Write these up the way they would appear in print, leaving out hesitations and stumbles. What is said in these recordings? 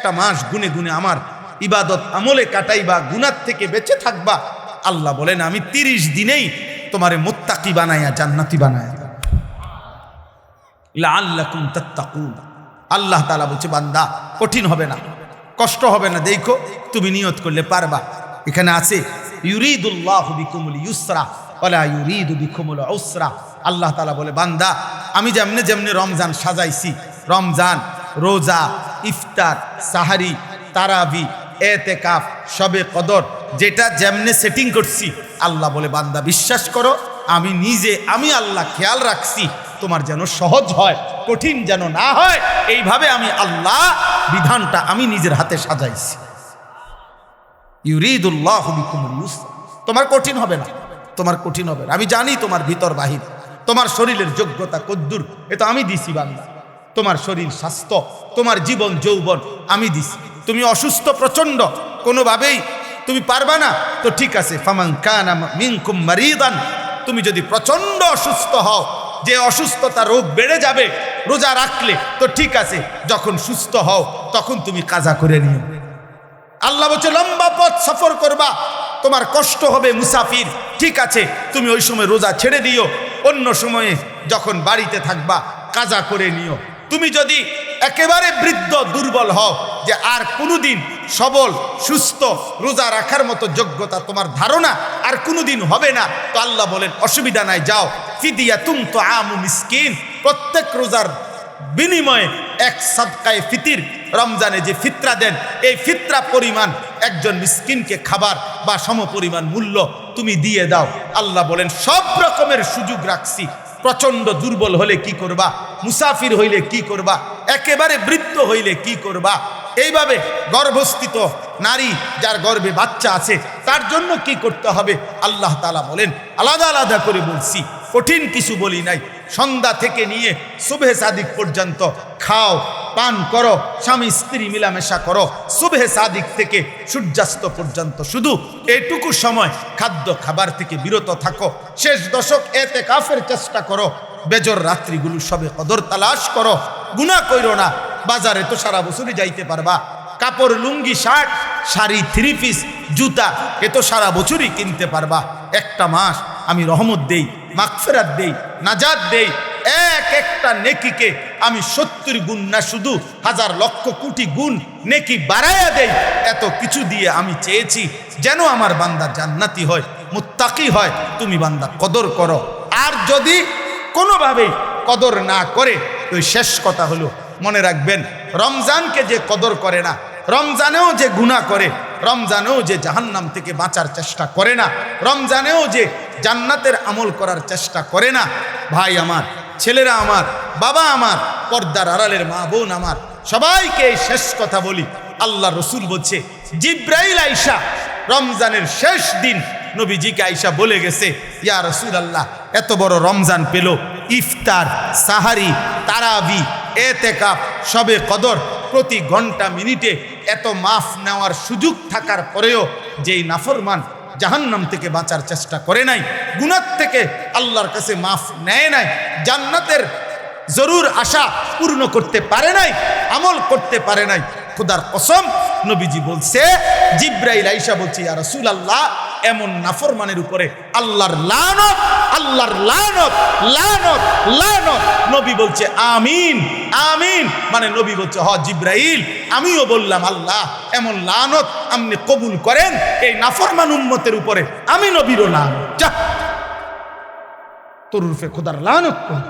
একটা মাস গুনে গুনে আমার ইবাদত আমলে কাটাইবা, গুনার থেকে বেঁচে থাকবা। আল্লাহ বলেন আমি 30 দিনেই তোমারে মুত্তাকি বানায়া জান্নাতি বানায়া লাআল্লাকুম তাত্তাকুন। আল্লাহ তাআলা বলছে বান্দা কঠিন হবে না, কষ্ট হবে না, দেখো তুমি নিয়ত করলে পারবা। এখানে আছে ইউরিদুল্লাহু বিকুমুল ইউসরা ওয়ালা ইউরিদু বিকুমুল উসরা। আল্লাহ তাআলা বলে বান্দা আমি যেমনে যেমনে রমজান সাজাইছি, রমজান, রোজা, ইফতার, সাহারি, তারাবি, এতেকাফ, শবে কদর, যেটা যেমনে সেটিং করছি, আল্লাহ বলে বান্দা বিশ্বাস করো আমি নিজে, আমি আল্লাহ খেয়াল রাখছি তোমার যেন সহজ হয়, কঠিন যেন না হয়। এইভাবে আমি আল্লাহ বিধানটা আমি নিজের হাতে সাজাইছি। ইউরিদুল্লাহু বিকুমুল ইউসরা, তোমার কঠিন হবে না, তোমার কঠিন হবে না। আমি জানি তোমার ভিতর বাহির, তোমার শরীরের যোগ্যতা কদ্দুর, এ তো আমি দিছি বান্দা। তোমার শরীর স্বাস্থ্য, তোমার জীবন যৌবন আমি দিছি। তুমি অসুস্থ প্রচন্ড, কোনোভাবেই তুমি পারবা না, তো ঠিক আছে, ফামান কানা মিনকুম মারিদান, তুমি যদি প্রচন্ড অসুস্থ হও, যে অসুস্থতা রোগ বেড়ে যাবে রোজা রাখলে, তো ঠিক আছে, যখন সুস্থ হও তখন তুমি কাজা করে নিও। আল্লাহ বলছে লম্বা পথ সফর করবা, তোমার কষ্ট হবে মুসাফির, ঠিক আছে তুমি ওই সময় রোজা ছেড়ে দিও, অন্য সময়ে যখন বাড়িতে থাকবা কাজা করে নিও। তুমি যদি একেবারে বৃদ্ধ দুর্বল হও, যে আর কোনোদিন সবল সুস্থ রোজা রাখার মতো যোগ্যতা তোমার ধারণা আর কোনোদিন হবে না, তো আল্লাহ বলেন অসুবিধা নাই, যাও ফিদিয়াতুন তুআমু মিসকিন, প্রত্যেক রোজার বিনিময়ে এক সাদকায়ে ফিতির, রমজানে যে ফিতরা দেন এই ফিতরা পরিমাণ একজন মিসকিনকে খাবার বা সমপরিমাণ মূল্য তুমি দিয়ে দাও। আল্লাহ বলেন সব রকমের সুযোগ রাখছি। প্রচন্ড দুর্বল হলে কি করবা, মুসাফির হইলে কি করবা, একেবারে বৃদ্ধ হইলে কি করবা, এইভাবে গর্ভস্থিত নারী যার গর্ভে বাচ্চা আছে তার জন্য কি করতে হবে, আল্লাহ তাআলা বলেন আলাদা আলাদা করে বলছি, কঠিন কিছু বলি নাই। সন্ধ্যা থেকে নিয়ে সুবহে সাদিক পর্যন্ত খাও, পান করো, স্বামী স্ত্রী মিলামেশা করো, সুবহে সাদিক থেকে সূর্যাস্ত পর্যন্ত শুধু এইটুকু সময় খাদ্য খাবার থেকে বিরত থাকো। শেষ দশক এতেকাফের চেষ্টা করো, বেজর রাত্রিগুলো সবে কদর তালাশ করো, গুনাহ কইরো না। বাজারে তো সারা বছরই যাইতে পারবা, কাপড় লুঙ্গি শার্ট শাড়ি থ্রি পিস জুতা এ তো সারা বছরই কিনতে পারবা। একটা মাস আমি রহমত দেই, মাগফিরাত দেই, নাজাত দেই, এক একটা নেকিকে আমি 70 গুণ না শুধু হাজার লক্ষ কোটি গুণ নেকি বাড়ায়া দেই। এত কিছু দিয়ে আমি চেয়েছি যেন আমার বান্দা জান্নাতি হয়, মুত্তাকি হয়। তুমি বান্দা কদর করো, আর যদি কোনোভাবেই কদর না করে তো শেষ কথা হলো মনে রাখবেন রমজানকে যে কদর করে না, রমজানেও যে গুনাহ করে, রমজানেও যে জাহান্নাম থেকে বাঁচার চেষ্টা করে না, রমজানেও যে জান্নাতের আমল করার চেষ্টা করে না, ভাই আমার, ছেলেরা আমার, বাবা আমার, পর্দার আড়ালের মা বোন আমার, সবাইকে এই শেষ কথা বলি। আল্লাহ রসুল বলছে জিব্রাইল আইসা রমজানের শেষ দিন নবীজিকে আইসা বলে গেছে, ইয়া রাসূলুল্লাহ এত বড় রমজান পেল, ইফতার, সাহারি, তারাবি, এতেকাফ, শবে কদর, প্রতি ঘন্টা মিনিটে এত মাফ নেওয়ার সুযোগ থাকার পরেও যেই নাফরমান জাহান্নাম থেকে বাঁচার চেষ্টা করে নাই, গুনাহ থেকে আল্লাহর কাছে মাফ নেয় নাই, জান্নাতের জরুর আশা পূর্ণ করতে পারে নাই, আমল করতে পারে নাই, খোদার কসম নবীজি বলছে, জিব্রাইল আইসা বলছে ইয়া রাসূলুল্লাহ এমন নাফরমানের উপরে আল্লাহর লানত, আল্লাহর লানত, লানত, লানত। নবী বলছে আমিন, আমিন, মানে নবী বলছে হ জিব্রাইল আমিও বললাম আল্লাহ এমন লানত আপনি কবুল করেন এই নাফরমান উম্মতের উপরে, আমি নবীরও লানত, যা তোর রূপে খোদার লানত কর,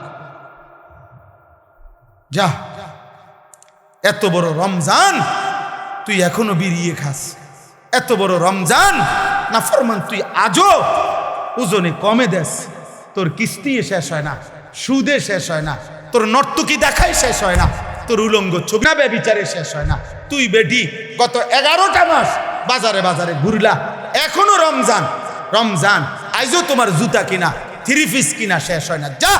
যা। এত বড় রমজান তুই এখনো বিড়িয়ে খাস, এত বড় রমজান নাফরমান তুই আজও ওজনে কমে দেস, তোর কিস্তি শেষ হয় না, সুদে শেষ হয় না, তোর নর্তকী দেখাই শেষ হয় না, তোর উলঙ্গ ছবি না বিচারে শেষ হয় না। তুই বেটি গত 11টা মাস বাজারে বাজারে ঘুরলা, এখনো রমজান, রমজান আইজও তোমার জুতা কিনা থ্রি পিস কিনা শেষ হয় না, যা।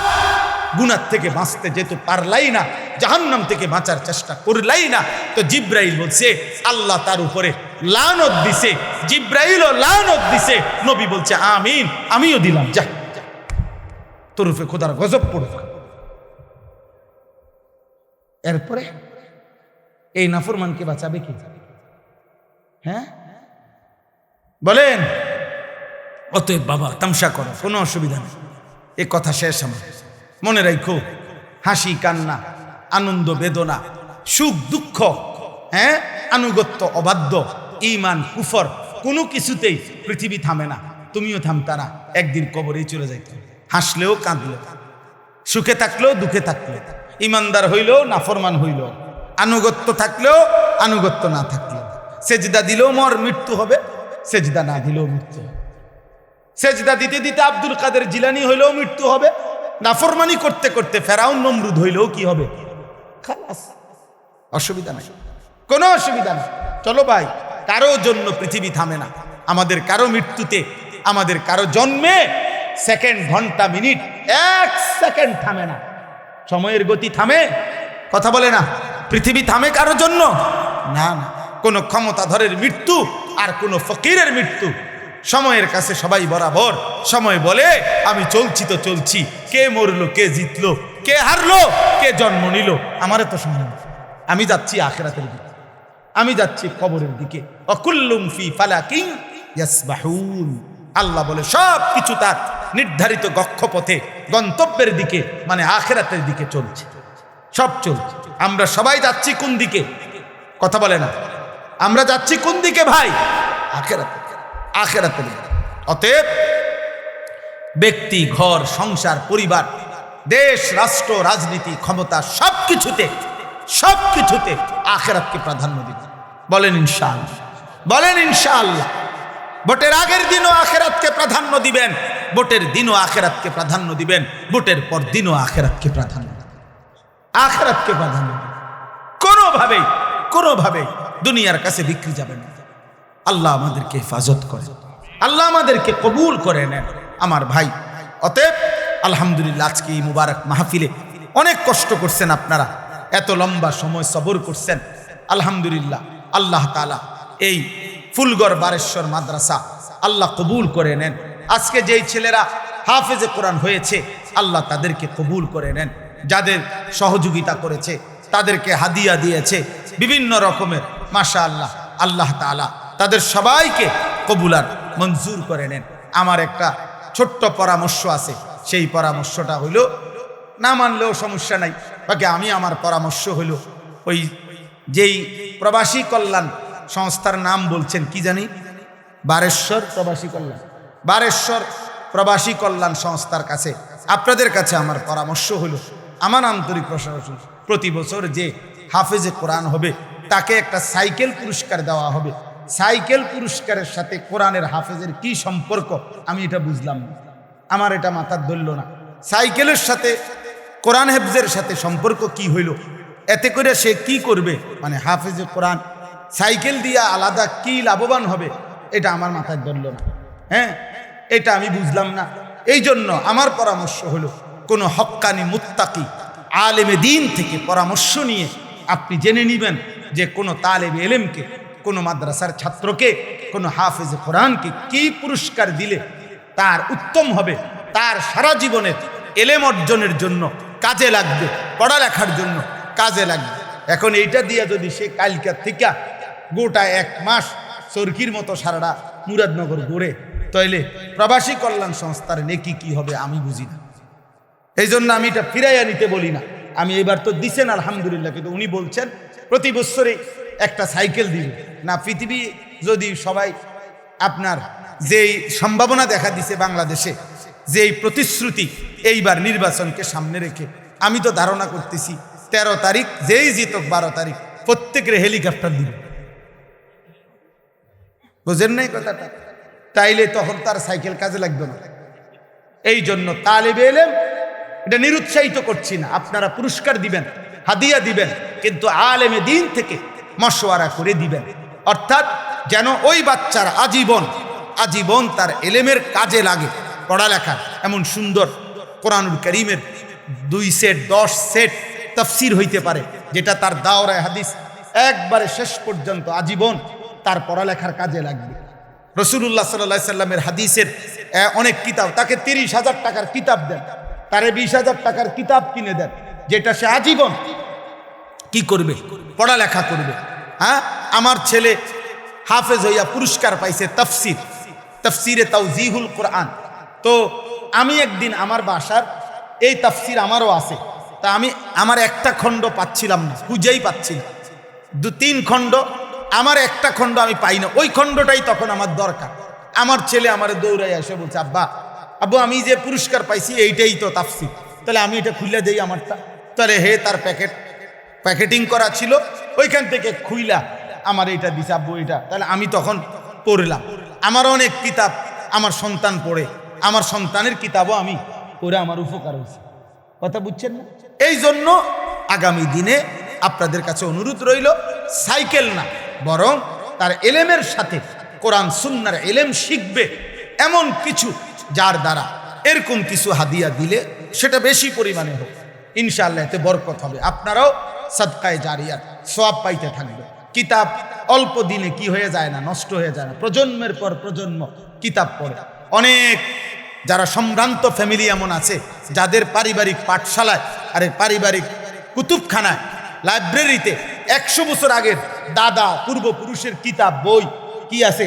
গুনাহ থেকে বাঁচতে যেতে পারলাই না, জাহান্নাম থেকে বাঁচার চেষ্টা করলাই না, তো জিব্রাইল বলছে আল্লাহ তার উপরে লানত দিছে, জিব্রাইলও লানত দিছে, নবী বলছে আমিন, আমিও দিলাম, যা তোর উপরে খোদার গজব পড়বে। এরপরে এই নাফরমানকে বাঁচাবে কি? হ্যাঁ বলেন। অতএব বাবা তামসা করো, কোনো অসুবিধা নেই। এ কথা শেষ আমার। মনে রাখো, হাসি কান্না, আনন্দ বেদনা, সুখ দুঃখ, হ্যাঁ, আনুগত্য অবাধ্য, ঈমান কুফর, কোনো কিছুতেই পৃথিবী থামে না। তুমিও থামতা না, একদিন কবরেই চলে যাইতে। হাসলেও কাঁদলেও, সুখে থাকলেও দুঃখে থাকলেও, ইমানদার হইলেও নাফরমান হইলেও, আনুগত্য থাকলেও আনুগত্য না থাকলেও, সেজদা দিলেও মর মৃত্যু হবে, সেজদা না দিলেও মৃত্যু হবে। সেজদা দিতে দিতে আব্দুল কাদের জিলানী হইলেও মৃত্যু হবে, নাফরমানি করতে করতে ফেরাউন নমরুদ হইলেও কি হবে? খালাস, অসুবিধা নাই, কোনো অসুবিধা নেই। চলো ভাই, কারো জন্য পৃথিবী থামে না। আমাদের কারো মৃত্যুতে, আমাদের কারো জন্মে সেকেন্ড, ঘন্টা, মিনিট, এক সেকেন্ড থামে না। সময়ের গতি থামে? কথা বলে না। পৃথিবী থামে কারো জন্য? না না। কোনো ক্ষমতাধরের মৃত্যু আর কোনো ফকিরের মৃত্যু, সময়ের কাছে সবাই বরাবর। সময় বলে আমি চলছি তো চলছি, কে মরলো, কে জিতলো, কে হারলো, কে জন্ম নিল, আমারে তো সময়। আমি যাচ্ছি আখিরাতের দিকে, আমি যাচ্ছি কবরের দিকে। অকুল্লুম ফি ফালাকিন ইয়াসবাহুন। আল্লাহ বলে সব কিছু তার নির্ধারিত কক্ষপথে, গন্তব্যের দিকে, মানে আখিরাতের দিকে চলছে, সব চলছে। আমরা সবাই যাচ্ছি কোন দিকে? কথা বলে না। আমরা যাচ্ছি কোন দিকে ভাই? আখিরাতে, আখিরাতের দিকে। অতএব ব্যক্তি, ঘর, সংসার, পরিবার, দেশ, রাষ্ট্র, রাজনীতি, ক্ষমতা, সবকিছুতে আখিরাতকে প্রাধান্য দিবেন। বলেন ইনশাআল্লাহ, বলেন ইনশাআল্লাহ। ভোটের আগের দিনও আখিরাতকে প্রাধান্য দিবেন, ভোটের দিনও আখিরাতকে প্রাধান্য দিবেন, ভোটের পর দিনও আখিরাতকে প্রাধান্য দিবেন, আখিরাতকে প্রাধান্য দিবেন। কোনোভাবেই দুনিয়ার কাছে বিক্রি যাবে না। আল্লাহ আমাদেরকে হেফাজত করে, আল্লাহ আমাদেরকে কবুল করে নেন আমার ভাই। অতএব আলহামদুলিল্লাহ, আজকে এই মুবারক মাহফিলে অনেক কষ্ট করছেন আপনারা, এত লম্বা সময় সবর করছেন। আলহামদুলিল্লাহ, আল্লাহ তাআলা এই ফুলগড় বারেশ্বর মাদ্রাসা আল্লাহ কবুল করে নেন। আজকে যেই ছেলেরা হাফেজে কোরআন হয়েছে, আল্লাহ তাদেরকে কবুল করে নেন। যাদের সহযোগিতা করেছে, তাদেরকে হাদিয়া দিয়েছে বিভিন্ন রকমের, মাশাআল্লাহ, আল্লাহ তাআলা তাদের সবাইকে কবুলার মঞ্জুর করে নেন। আমার একটা ছোট্ট পরামর্শ আছে, সেই পরামর্শটা হইল, না মানলেও সমস্যা নাই, বাকি আমি আমার পরামর্শ হইল, ওই যেই প্রবাসী কল্যাণ সংস্থার নাম বলছেন কি জানি, বারেশ্বর প্রবাসী কল্যাণ, বারেশ্বর প্রবাসী কল্যাণ সংস্থার কাছে, আপনাদের কাছে আমার পরামর্শ হলো, আমার আন্তরিক প্রশংসা, প্রতি বছর যে হাফেজে কোরআন হবে তাকে একটা সাইকেল পুরস্কার দেওয়া হবে। সাইকেল পুরস্কারের সাথে কোরআনের হাফেজের কি সম্পর্ক আমি এটা বুঝলাম না, আমার এটা মাথার ধরল না। সাইকেলের সাথে কোরআন হেফজের সাথে সম্পর্ক কি হইল? এতে করে সে কি করবে? মানে হাফেজে কোরআন সাইকেল দিয়া আলাদা কি লাভবান হবে, এটা আমার মাথায় ধরল না। হ্যাঁ, এটা আমি বুঝলাম না। এই জন্য আমার পরামর্শ হলো, কোনো হক্কানি মুত্তাকি আলেমে দ্বীন থেকে পরামর্শ নিয়ে আপনি জেনে নেবেন যে কোনো তালেবে ইলমকে, কোনো মাদ্রাসার ছাত্রকে, কোনো হাফেজে কোরআনকে কি পুরস্কার দিলে তার উত্তম হবে, তার সারা জীবনের এলেম অর্জনের জন্য কাজে লাগবে, পড়ালেখার জন্য কাজে লাগবে। এখন এইটা দিয়ে যদি সে কালকা থেকে গোটা এক মাস চরকির মতো সারাটা মুরাদনগর ঘুরে, তাইলে প্রবাসী কল্যাণ সংস্থার নেকি কি হবে আমি বুঝি না। এই জন্য আমি এটা ফিরাইয়া নিতে বলি না। আমি এবার তো দিছেন আলহামদুলিল্লাহ, কিন্তু উনি বলছেন প্রতি বছরে একটা সাইকেল দিবে না। পৃথিবী যদি সবাই আপনার যেই সম্ভাবনা দেখা দিছে বাংলাদেশে, যেই প্রতিশ্রুতি এইবার নির্বাচনকে সামনে রেখে, আমি তো ধারণা করতেছি 13 তারিখ যেই জিতক 12 তারিখ প্রত্যেকের হেলিকপ্টার দিবে। বুঝেন নাই কথাটা? তাইলে তখন তার সাইকেল কাজে লাগবে না। এই জন্য তালেবে ইলম, এটা নিরুৎসাহিত করছি না, আপনারা পুরস্কার দিবেন, হাদিয়া দিবেন, কিন্তু আলেমে দ্বীন থেকে মশওয়ারা করে দিবেন, অর্থাৎ যেন ওই বাচ্চার আজীবন তার এলেমের কাজে লাগে, পড়ালেখা। এমন সুন্দর কোরআনুল কারীমের 2 সেট 10 সেট তাফসীর হইতে পারে, যেটা তার দাওরায়ে হাদিস একবারে শেষ পর্যন্ত আজীবন তার পড়ালেখার কাজে লাগবে। রাসূলুল্লাহ সাল্লাল্লাহু আলাইহি সাল্লামের হাদিসের অনেক কিতাব, তাকে 30,000 টাকার কিতাব দেন, তারে 20,000 টাকার কিতাব কিনে দেন, যেটা সে আজীবন কি করবে? পড়ালেখা করবে। হ্যাঁ, আমার ছেলে হাফেজ হইয়া পুরস্কার পাইছে তফসিরে তাওজিহুল কোরআন। তো আমি একদিন আমার বাসার এই তাফসির আমারও আছে, তা আমি আমার একটা খণ্ড পাচ্ছিলাম না, খুঁজেই পাচ্ছি না। 2-3 খণ্ড, আমার একটা খণ্ড আমি পাই না। ওই খণ্ডটাই তখন আমার দরকার। আমার ছেলে আমার দৌড়াই এসে বলছে, আব্বু আমি যে পুরস্কার পাইছি এইটাই তো তাফসির, তাহলে আমি এটা খুলে দেই আমারটা। তাহলে তার প্যাকেটিং করা ছিল, ওইখান থেকে খুইলা আমার এটা দিছে, আব্বু এটা। তাহলে আমি তখন পড়লাম। আমার অনেক কিতাব আমার সন্তান পড়ে, আমার সন্তানের কিতাবও আমি পড়ে আমার উপকার হয়েছে। কথা বুঝছেন না? এই জন্য আগামী দিনে আপনাদের কাছে অনুরোধ রইল, সাইকেল না বরং তার এলেমের সাথে কোরআন সুন্নাহর এলেম শিখবে এমন কিছু, যার দ্বারা এরকম কিছু হাদিয়া দিলে সেটা বেশি পরিমাণে হোক, ইনশাআল্লাহ এতে বরকত হবে। আপনারাও সাদকায়ে জারিয়াত সওয়াব পাইতে থাকবে। কিতাব অল্প দিনে কি হয়ে যায় না, নষ্ট হয়ে যায় না। প্রজন্মের পর প্রজন্ম কিতাব পড়ে। অনেক যারা সম্ভ্রান্ত ফ্যামিলি এমন আছে, যাদের পারিবারিক পাঠশালায় আরে পারিবারিক কুতুবখানায় লাইব্রেরিতে 100 বছর আগের দাদা পূর্বপুরুষের কিতাব বই কি আছে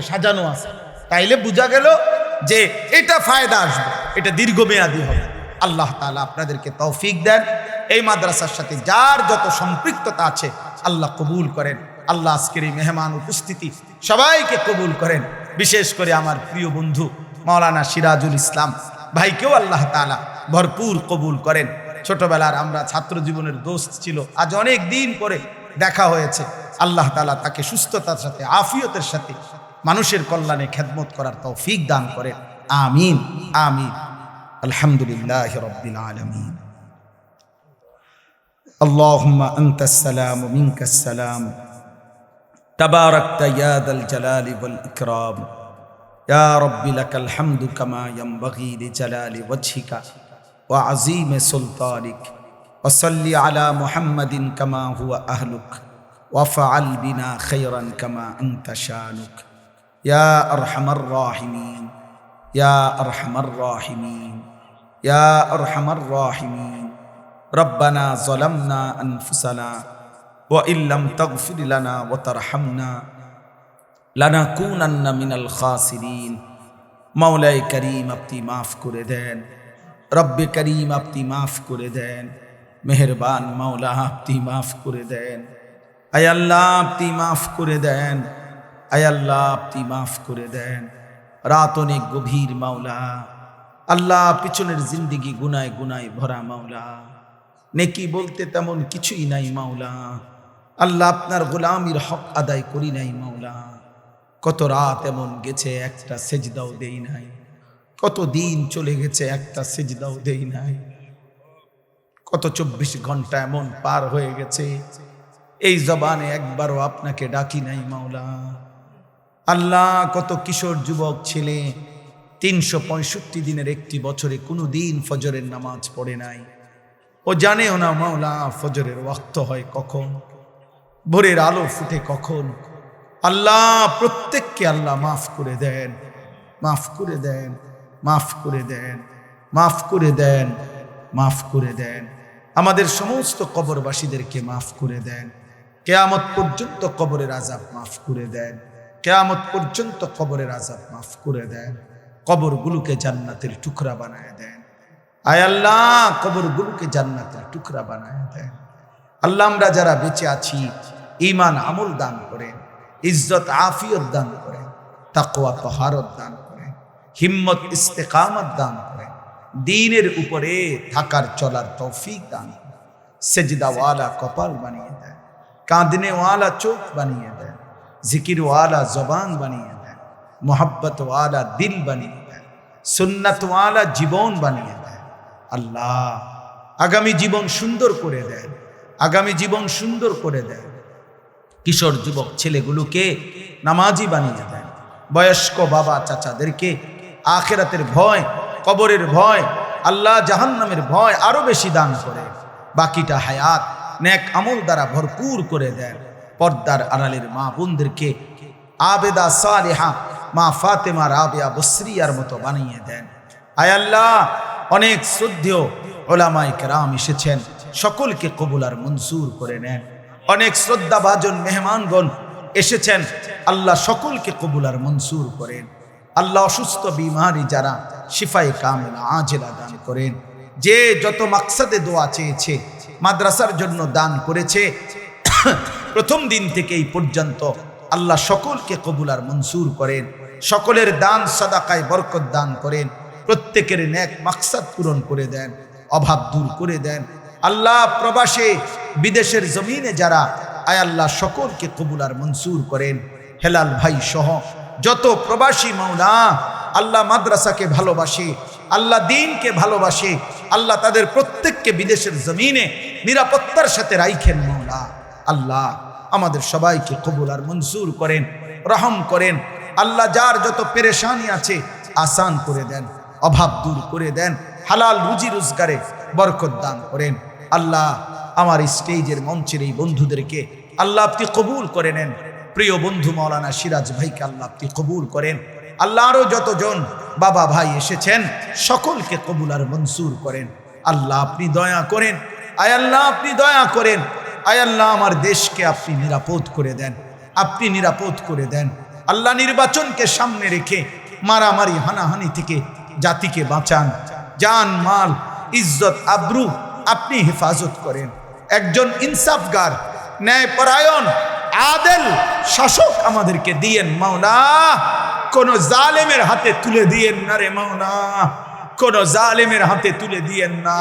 সাজানো আছে। তাইলে বোঝা গেল যে এটা ফায়দা আসবে, এটা দীর্ঘমেয়াদী হবে। আল্লাহ তাআলা আপনাদেরকে তৌফিক দেন। এই মাদ্রাসার সাথে যার যত সম্পৃক্ততা আছে আল্লাহ কবুল করেন। আল্লাহ আজকের এই মেহমান উপস্থিতি সবাইকে কবুল করেন। বিশেষ করে আমার প্রিয় বন্ধু মাওলানা সিরাজুল ইসলাম ভাইকেও আল্লাহ তাআলা ভরপুর কবুল করেন। ছোটবেলার আমরা ছাত্র জীবনের দোস্ত ছিল, আজ অনেক দিন পরে দেখা হয়েছে। আল্লাহ তাআলা তাকে সুস্থতার সাথে আফিয়তের সাথে মানুষের কল্যাণে খেদমত করার তৌফিক দান করেন। আমিন আমিন। আলহামদুলিল্লাহি রাব্বিল আলামিন। আল্লাহুম্মা আনতাস সালাম ওয়া মিনকাস সালাম। তাবারাকতা ইয়া যাল জালালি ওয়াল ইকরাম। ইয়া রাব্বি লাকাল হামদু কামা ইয়ানবাগি লিজালালি ওয়াজহিকা ওয়া আযীমি সুলতানিক। ওয়া সাল্লি আলা মুহাম্মাদিন কামা হুয়া আহলুক ওয়া ফাআল বিনা খায়রান কামা আনতা শানুক। ইয়া আরহামার রাহিমিন, ইয়া আরহামার রাহিমিন, ইয়া আরহামার রাহিমিন। রব্বানা যালামনা আনফুসানা ওয়া ইল্লাম তাগফির লানা ওয়া তারহামনা লানাকুনান্না মিনাল খাসিরিন। মাওলায়ে করিম আপনি মাফ করে দেন, রব্বে করিম আপনি মাফ করে দেন, মেহেরবান মাওলা আপনি মাফ করে দেন। আয় আল্লাহ আপনি মাফ করে দেন, আয় আল্লাহ আপনি মাফ করে দেন। রাত অনেক গভীর মাওলা, আল্লাহ পিছনের জিন্দিগি গুনায় গুনায় ভরা মাওলা, নেকি বলতে তেমন কিছুই নাই মাওলা। আল্লাহ আপনার গোলামির হক আদায় করি নাই মাওলা। কত রাত এমন গেছে একটা সেজদাও দেই নাই, কত দিন চলে গেছে একটা সেজদাও দেই নাই, কত 24 ঘন্টা এমন পার হয়ে গেছে এই জবানে একবারও আপনাকে ডাকি নাই মাওলা। আল্লাহ কত কিশোর যুবক ছেলে 365 দিনের একটি বছরে কোনো দিন ফজরের নামাজ পড়ে নাই। ও জানেও না মাওলা ফজরের ওয়াক্ত হয় কখন, ভোরের আলো ফুটে কখন। আল্লাহ প্রত্যেককে আল্লাহ মাফ করে দেন, মাফ করে দেন, মাফ করে দেন, মাফ করে দেন, মাফ করে দেন। আমাদের সমস্ত কবরবাসীদেরকে মাফ করে দেন। কিয়ামত পর্যন্ত কবরের আযাব মাফ করে দেন, কিয়ামত পর্যন্ত কবরের আযাব মাফ করে দেন। কবরগুলোকে জান্নাতের টুকরা বানায় দেন। আয় আল্লাহ কবরগুলোকে জান্নাতের টুকরা বানায় দেন। আল্লাহ আমরা যারা বেঁচে আছি ঈমান আমল দান করেন, ইজ্জত আফিয়ত দান করেন, তাকওয়া তাহারত দান করেন, হিম্মত ইস্তেকামত দান করেন, দ্বীনের উপরে থাকার চলার তৌফিক দান করেন। সেজদাওয়ালা কপাল বানিয়ে দেন, কাঁদনেওয়ালা চোখ বানিয়ে দেন, জিকিরওয়ালা জবান বানিয়ে দেন, মোহাব্বতওয়ালা দিল বানিয়ে দেন, সুন্নাতওয়ালা জীবন বানিয়ে দেন। আল্লাহ আগামী জীবন সুন্দর করে দেন, আগামী জীবন সুন্দর করে দেন। কিশোর যুবক ছেলেগুলোকে নামাজি বানিয়ে দেন। বয়স্ক বাবা চাচাদেরকে আখিরাতের ভয়, কবরের ভয়, আল্লাহ জাহান্নামের ভয় আরো বেশি দান করে। বাকিটা হায়াত নেক আমল দ্বারা ভরপুর করে দেন। পর্দার আড়ালের মা বোনদেরকে আবেদা সালেহা মা ফাতেমা রাবেয়া বসরিয়ার মতো বানিয়ে দেন। আয় আল্লাহ অনেক শ্রদ্ধেয় উলামায়ে কেরাম এসেছেন, সকলকে কবুল আর মঞ্জুর করে নেন। অনেক শ্রদ্ধাভাজন মেহমানগণ এসেছেন, আল্লাহ সকলকে কবুল আর মঞ্জুর করেন। আল্লাহ অসুস্থ বিমারি যারা শিফায়ে কামিলা আজেলা দান করেন। যে যত মাকসাদে দোয়া চেয়েছে, মাদ্রাসার জন্য দান করেছে, প্রথম দিন থেকে এই পর্যন্ত আল্লাহ সকলকে কবুল আর মঞ্জুর করেন। সকলের দান সাদাকায় বরকত দান করেন। প্রত্যেকের নেক মাকসাদ পূরণ করে দেন, অভাব দূর করে দেন। আল্লাহ প্রবাসে বিদেশের জমিনে যারা, আয় আল্লাহ সকলকে কবুল আর মঞ্জুর করেন। হেলাল ভাই সহ যত প্রবাসী মাওলা আল্লাহ মাদ্রাসাকে ভালোবাসে, আল্লাহ দ্বীনকে ভালোবাসে, আল্লাহ তাদের প্রত্যেককে বিদেশের জমিনে নিরাপত্তার সাথে রাইখেন মাওলা। আল্লাহ আমাদের সবাইকে কবুল আর মঞ্জুর করেন, রহম করেন। আল্লাহ যার যত পেরেশানি আছে আসান করে দেন, অভাব দূর করে দেন, হালাল রুজি রোজগারে বরকত দান করেন। আল্লাহ আমার স্টেজের মঞ্চের এই বন্ধুদেরকে আল্লাহ আপনি কবুল করে নেন। প্রিয় বন্ধু মাওলানা সিরাজ ভাইকে আল্লাহ আপনি কবুল করেন। আল্লাহ আরো যতজন বাবা ভাই এসেছেন সকলকে কবুল আর মঞ্জুর করেন। আল্লাহ আপনি দয়া করেন, আয় আল্লাহ আপনি দয়া করেন। আয় আল্লাহ আমার দেশকে আপনি নিরাপদ করে দেন, আপনি নিরাপদ করে দেন। আল্লাহ নির্বাচনকে সামনে রেখে মারামারি হানাহানি থেকে জাতিকে বাঁচান। জান মাল ইজ্জত আব্রু আপনি হেফাজত করেন। একজন ইনসাফগার ন্যায়পরায়ণ আদেল শাসক আমাদেরকে দিয়েন মাওলা। কোন জালেমের হাতে তুলে দিয়েন না রে মাওলা, কোন জালেমের হাতে তুলে দিয়েন না,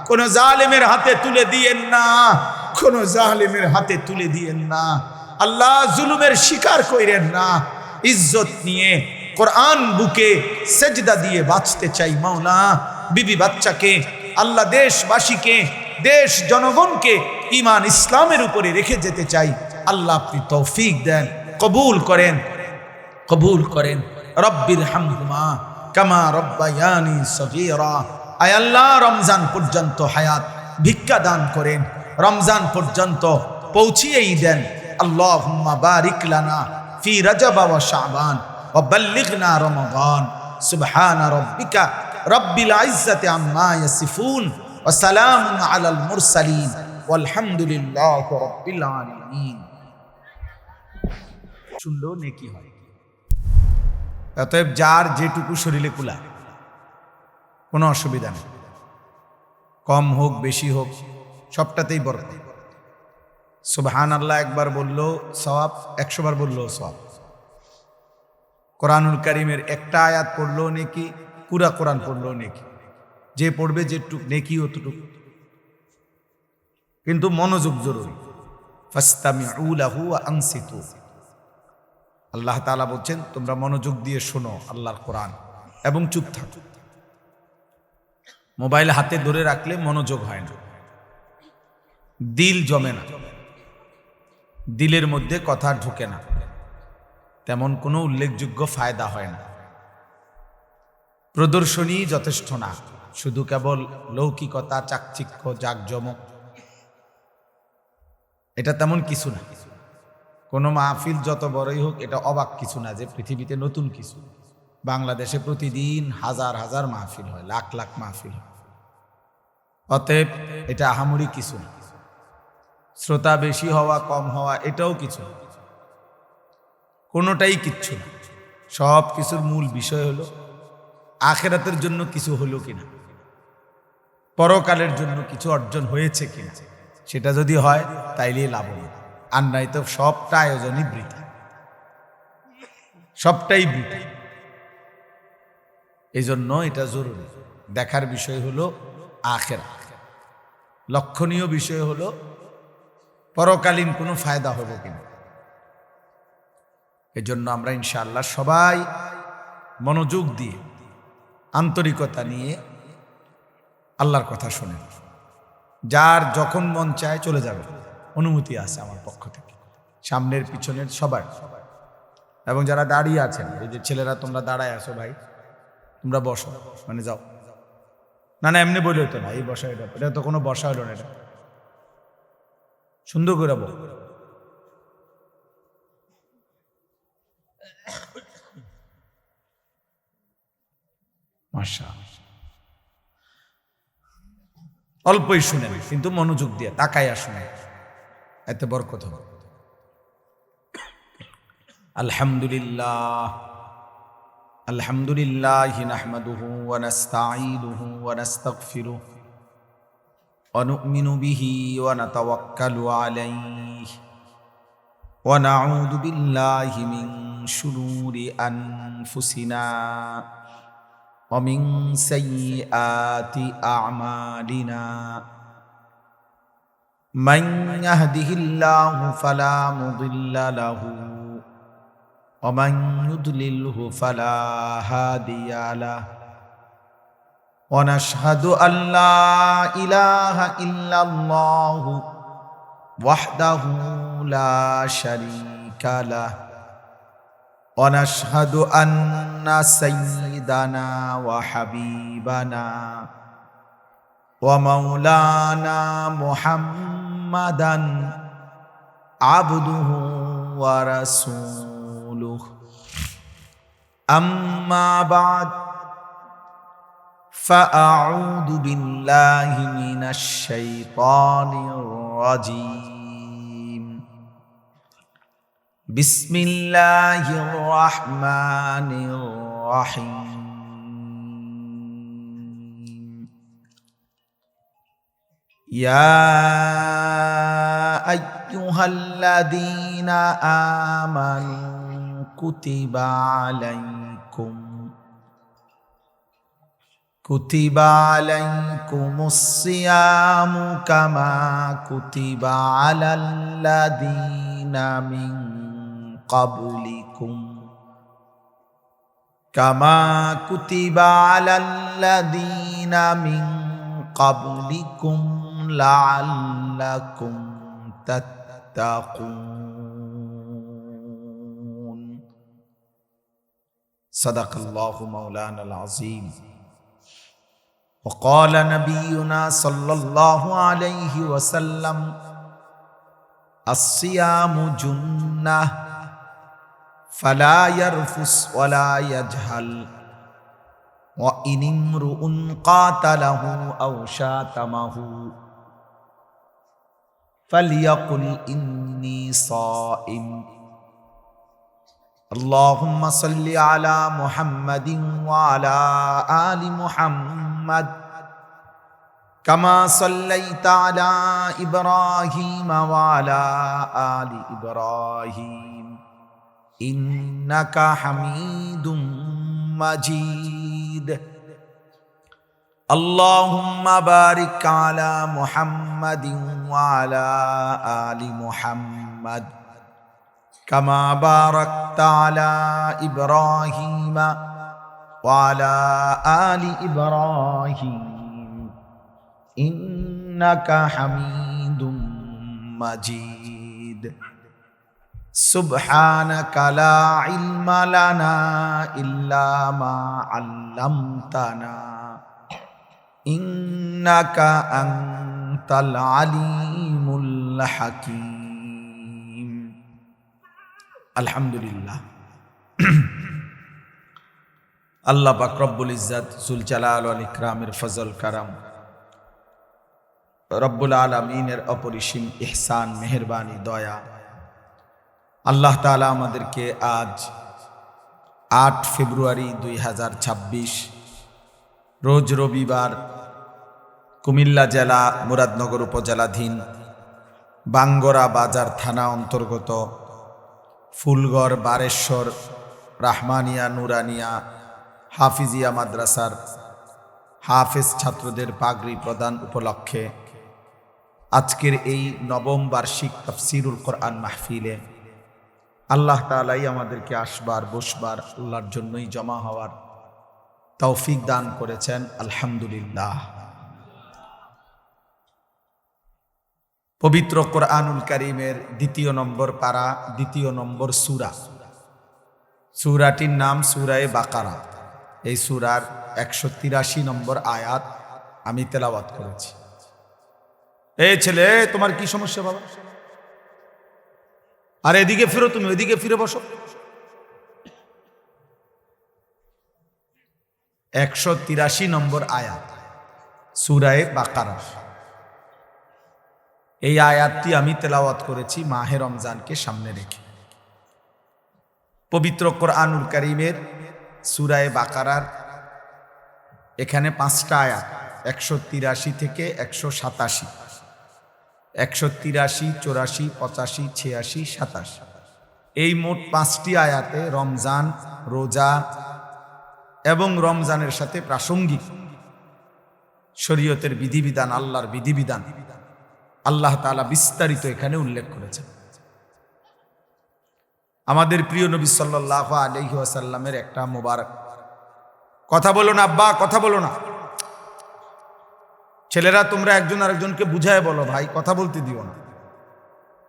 কোন জালেমের হাতে তুলে দিয়েন না, কোন জালেমের হাতে তুলে দিয়েন না। আল্লাহ জুলুমের শিকার কইরেন না। ইজ্জত নিয়ে কোরআন বুকে সেজদা দিয়ে বাঁচতে চাই মাওলা। বিবি বাচ্চাকে আল্লাহ দেশবাসীকে দেশ জনগণকে ঈমান ইসলামের উপরে রেখে যেতে চাই। আল্লাহ আপনি তৌফিক দেন, কবুল করেন, কবুল করেন। রব্বির হামহুমা কামা রব্বায়ানি সগীরা। আয় আল্লাহ রমজান পর্যন্ত হায়াত ভিক্ষা দান করেন, রমজান পর্যন্ত পৌঁছিয়েই দেন। আল্লাহুম্মা বারিক লানা ফি রজব ওয়া শাবান ওয়া বাল্লিগনা রমাদান। সুবহান রাব্বিকা রব্বিল ইজ্জাতি আম্মা ইয়াসিফুন ওয়া সালামুন আলাল মুরসালিন ওয়ালহামদুলিল্লাহি রাব্বিল আলামিন। শুনলেও নেকি হয়। অতএব যার যেটুকু শরীরে কুলা, কোনো অসুবিধা নেই, কম হোক বেশি হোক সবটাতেই বরকত। সুবহান আল্লাহ একবার বললো সওয়াব, 100 বার বললো সওয়াব। কোরআনুল কারীমের একটা আয়াত পড়লো নেকি, পুরা কোরআন পড়লো নেকি। যে পড়বে যেটুক নেকি অতটুক, কিন্তু মনোযোগ জরুরি। ফাস্তামিউ লাহু ওয়া আনসিতু। আল্লাহ তাআলা বলছেন তোমরা মনোযোগ দিয়ে শোনো আল্লাহর কোরআন এবং চুপ থাকো। মোবাইল হাতে ধরে রাখলে মনোযোগ হয় না, দিল জমে না, দিলের মধ্যে কথা ঢুকে না, তেমন কোনো উল্লেখযোগ্য ফায়দা হয় না। প্রদর্শনী যথেষ্ট না, শুধু কেবল লৌকিকতা, চাকচিক্য, জাকজমক, এটা তেমন কিছু না। কোনো মাহফিল যত বড়ই হোক এটা অবাক কিছু না যে পৃথিবীতে নতুন কিছু। বাংলাদেশে প্রতিদিন হাজার হাজার মাহফিল হয়, লাখ লাখ মাহফিল হয়। অতএব এটা আহামরি কিছু না। শ্রোতা বেশি হওয়া কম হওয়া এটাও কিছু না, কোনোটাই কিচ্ছু না। সব কিছুর মূল বিষয় হলো আখিরাতের জন্য কিছু হলো কিনা, পরকালের জন্য কিছু অর্জন হয়েছে কিনা। সেটা যদি হয় তাইলেই লাভবান, আর নাই তো সবটা আয়োজনই বৃথা, সবটাই বৃথা। এই জন্য এটা জরুরি। দেখার বিষয় হলো আখিরাত, লক্ষণীয় বিষয় হলো পরকালীন কোনো ফায়দা হবে কিনা। এজন্য আমরা ইনশাআল্লাহ সবাই মনোযোগ দিয়ে আন্তরিকতা নিয়ে আল্লাহর কথা শোনেন। যার যখন মন চায় চলে যাবে, অনুমতি আছে আমার পক্ষ থেকে, সামনের পিছনের সবার। এবং যারা দাঁড়িয়ে আছেন, এই যে ছেলেরা তোমরা দাঁড়ায় আছো ভাই, তোমরা বসো, মানে যাও না। না এমনি বলে হতো না, এই বসা, এটা তো কোনো বসা হলো না, এটা সুন্দর করে বল। মাশাআল্লাহ। অল্পই শুনেন, কিন্তু মনোযোগ দিয়ে তাকাইয়া শুনেন, এতে বরকত হবে। আলহামদুলিল্লাহ আলহামদুলিল্লাহি নাহমাদুহু ওয়া নাস্তাঈনুহু ওয়া নাস্তাগফিরুহু ওয়া নু'মিনু বিহি ওয়া নাতাওয়াক্কালু আলাইহি ওয়া নাউযু বিল্লাহি মিন শুরুরি আনফুসিনা ওয়া মিন সাইয়্যাতি আ'মালিনা মান ইয়াহদিহিল্লাহু ফালা মুদিল্লা লাহু ওয়া মান ইউদ্লিলহু ফালা হাদিয়া লাহু ওয়া নাশহাদু আল্লা ইলাহা ইল্লাল্লাহু ওয়াহদাহু লা শারীকা লাহু ওয়া নাশহাদু আন্না সাইয়্যিদানা ওয়া হাবিবানা ওয়া মাওলানা মুহাম্মাদান আবদুহু ওয়া রাসূলুহু আম্মা বা'দ فأعوذ بالله من الشيطان الرجيم بسم الله الرحمن الرحيم يا أيها الذين آمنوا كتب عليكم الصيام كما كتب على الذين من قبلكم لعلكم تتقون صدق الله مولانا العظيم وقال نبينا صلى الله عليه وسلم الصيام جنة فلا يرفث ولا يجهل وإن امرؤ قاتله أو شاتمه فليقل إني صائم اللهم صل على محمد وعلى آل محمد كما صليت على إبراهيم وعلى آل إبراهيم إنك حميد مجيد اللهم بارك على محمد وعلى آل محمد كما باركت على إبراهيم وعلى آل إبراهيم إنك حميد مجيد سبحانك لا علم لنا إلا ما علمتنا إنك أنت العليم الحكيم الحمد لله আল্লাহ পাক রব্বুল ইজ্জত জুল জালাল ওয়াল ইকরামের ফজল কারাম, রব্বুল আলামিনের অপরিসীম ইহসান, মেহেরবানি, দয়া, আল্লাহ তাআলা আমাদেরকে আজ 8 ফেব্রুয়ারি 2026 রোজ রবিবার কুমিল্লা জেলা মুরাদনগর উপজেলাধীন বাঙ্গরা বাজার থানা অন্তর্গত ফুলগড় বারেশ্বর রাহমানিয়া নুরানিয়া হাফিজিয়া মাদ্রাসার হাফেজ ছাত্রদের পাগড়ি প্রদান উপলক্ষে আজকের এই নবম বার্ষিক তাফসীরুল কোরআন মাহফিলে আল্লাহ তাআলাই আমাদেরকে আসবার বসবার আল্লাহর জন্যই জমা হওয়ার তৌফিক দান করেছেন। আলহামদুলিল্লাহ। পবিত্র কোরআনুল কারীমের 2 নম্বর পারা, 2 নম্বর সূরা। সূরাটির নাম সূরায়ে বাকারা। এই সূরার 183 নম্বর আয়াত আমি তেলাওয়াত করেছি। এই ছেলে, তোমার কি সমস্যা বাবা? আর এদিকে ফিরো, তুমি ওইদিকে ফিরে বসো। 183 নম্বর আয়াত সূরায়ে বাকারা। এই আয়াতটি আমি তেলাওয়াত করেছি মাহে রমজানকে সামনে রেখে। পবিত্র কোরআনুল কারীমের সূরা বাকারার এখানে 5টা আয়াত, 183 থেকে 187, 183, 84, 85, 86, 27, এই মোট 5টি আয়াতে রমজান, রোজা এবং রমজানের সাথে প্রাসঙ্গিক শরীয়তের বিধিবিধান, আল্লাহর বিধিবিধান আল্লাহ তাআলা বিস্তারিত এখানে উল্লেখ করেছেন। আমাদের প্রিয় নবী সাল্লাল্লাহু আলাইহি ওয়াসাল্লামের একটা মোবারক কথা বলো না আব্বা, কথা বলো না। ছেলেরা তোমরা একজন আরেকজনকে বুঝায় বলো, ভাই কথা বলতে দিও না।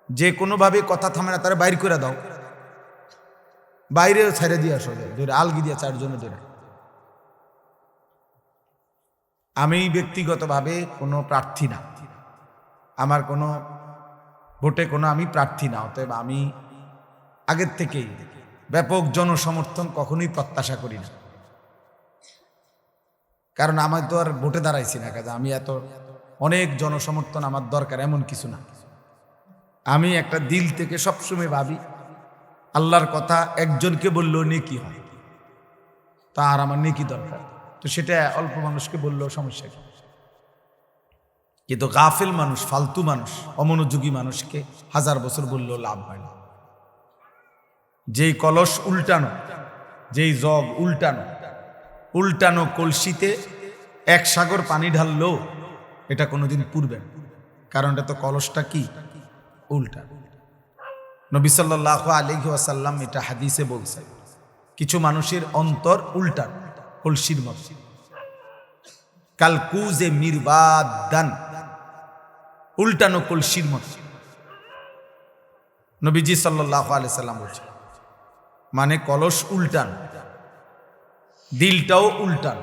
যে কোনোভাবে কথা থামে না তারা বাইর করে দাও, বাইরে ছেড়ে দিয়ে আসো, ধরে আলগি দিয়ে 4 জনে ধরে। আমি ব্যক্তিগতভাবে কোনো প্রার্থী না, আমার কোনো ভোটে কোনো আমি প্রার্থী না, অতএব আমি আগের থেকেই ব্যাপক জনসমর্থন কখনোই প্রত্যাশা করি না। কারণ আমার তো আর ভোটে দাঁড়াইছি না, কাজে আমি এত অনেক জনসমর্থন আমার দরকার এমন কিছু না। আমি একটা দিল থেকে সবসময় ভাবি আল্লাহর কথা একজনকে বললেও নেকি হয়, তার আমার নেকি দরকার, তো সেটা অল্প মানুষকে বললেও সমস্যা কি। কিন্তু গাফিল মানুষ, ফালতু মানুষ, অমনোযোগী মানুষকে 1000 বছর বললেও লাভ হয় না। যেই কলস উল্টানো, যেই জগ উল্টানো, উল্টানো কলসিতে 1 সাগর পানি ঢাললেও এটা কোনোদিন পুরবে না, কারণ এটা তো কলসটা কি উল্টা। নবী সাল্লাল্লাহু আলাইহি ওয়াসাল্লাম এটা হাদিসে বলছেন, কিছু মানুষের অন্তর উল্টা কলসির মতো, কালকুজে মিরবাদান, উল্টানো কলসির মতো। নবীজি সাল্লাল্লাহু আলাইহি সাল্লাম বলছেন, মানে কলস উল্টান, দিলটাও উল্টান।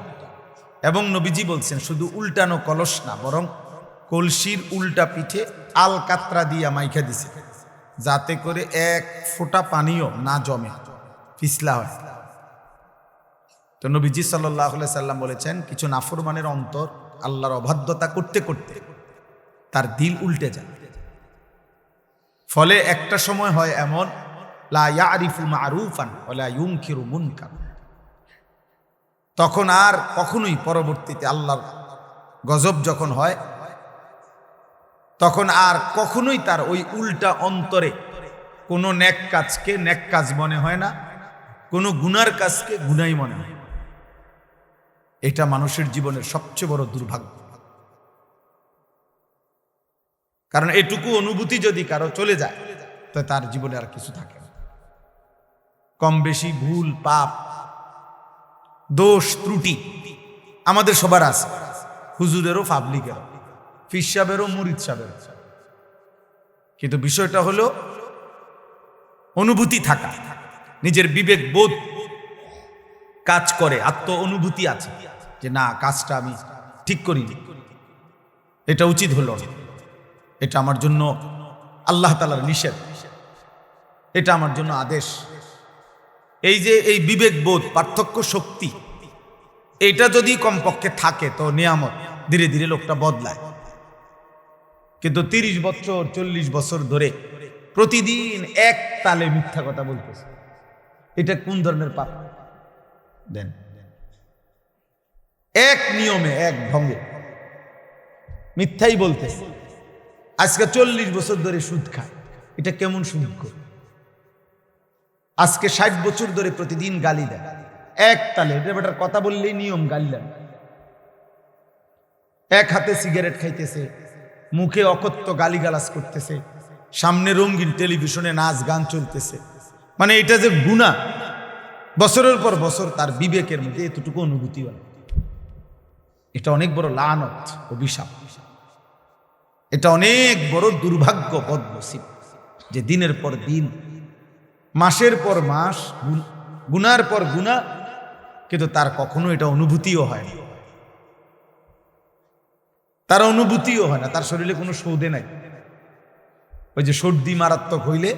এবং নবীজি বলছেন শুধু উল্টানো কলস না, বরং কলসির উল্টা পিঠে আলকাতরা দিয়া মাইখা দিছে, যাতে করে 1 ফোঁটা পানিও না জমে, পিছলা হয়। তো নবীজি সাল্লাল্লাহু আলাইহি সাল্লাম বলেছেন, কিছু নাফরমানের অন্তর আল্লাহর অবাধ্যতা করতে করতে তার দিল উল্টে যায়। ফলে একটা সময় হয় এমন, লা ইয়ারিফু মারুফান ওয়ালা ইউনকিরু মুনকার, তখন আর কখনোই পরবর্তীতে আল্লাহর গজব যখন হয়, তখন আর কখনোই তার ওই উল্টা অন্তরে কোনো নেক কাজকে নেক কাজ মনে হয় না, কোনো গুনার কাজকে গুনাই মনে হয়। এটা মানুষের জীবনের সবচেয়ে বড় দুর্ভাগ্য। কারণ এটুকু অনুভূতি যদি কারো চলে যায়, তো তার জীবনে আর কিছু থাকে না। কম বেশি ভুল, পাপ, দোষ, ত্রুটি আমাদের সবার আছে, হুজুরেরও, পাবলিকেরও, ফির সাহেবেরও, মুরিদ সাহেবেরও। কিন্তু বিষয়টা হলো অনুভূতি থাকা, নিজের বিবেক বোধ কাজ করে, আত্ম অনুভূতি আছে যে না, কাজটা আমি ঠিক করিনি, এটা উচিত হলো না, এটা আমার জন্য আল্লাহ তাআলার নিষেধ, এটা আমার জন্য আদেশ। এই যে এই বিবেক বোধ, পার্থক্য শক্তি, এটা যদি কমপক্ষে থাকে তো নিয়ামত, ধীরে ধীরে লোকটা বদলায়। কিন্তু 30 বছর 40 বছর ধরে প্রতিদিন এক তালে মিথ্যা কথা বলতেছে, এটা কোন ধরনের পাপ? দেন এক নিয়মে, এক ঢঙ্গে মিথ্যাই বলতেছে। আজকে 40 বছর ধরে সুদ খায়, এটা কেমন সুদ করে? আজকে 60 বছর ধরে প্রতিদিন গালি দেয় এক তালে, বেটার কথা বললেই নিয়ম গালি দেন। এক হাতে সিগারেট খাইতেছে, মুখে অকথ্য গালিগালাজ করতেছে, সামনে রঙিন টেলিভিশনে নাচ গান চলতেছে। মানে এটা যে গুনাহ, বছরের পর বছর তার বিবেকের মধ্যে এতটুকু অনুভূতি হয়। এটা অনেক বড় লানত, অভিশাপ। এটা অনেক বড় দুর্ভাগ্য, বদনসিব, যে দিনের পর দিন, মাসের পর মাস গুনার পর গুনাহ, কিন্তু তার কখনো এটা অনুভূতিও হয় না। তার অনুভূতিও হয় না, তার শরীরে কোনো সৌদে নাই। ওই যে সর্দি মারাত্মক হইলে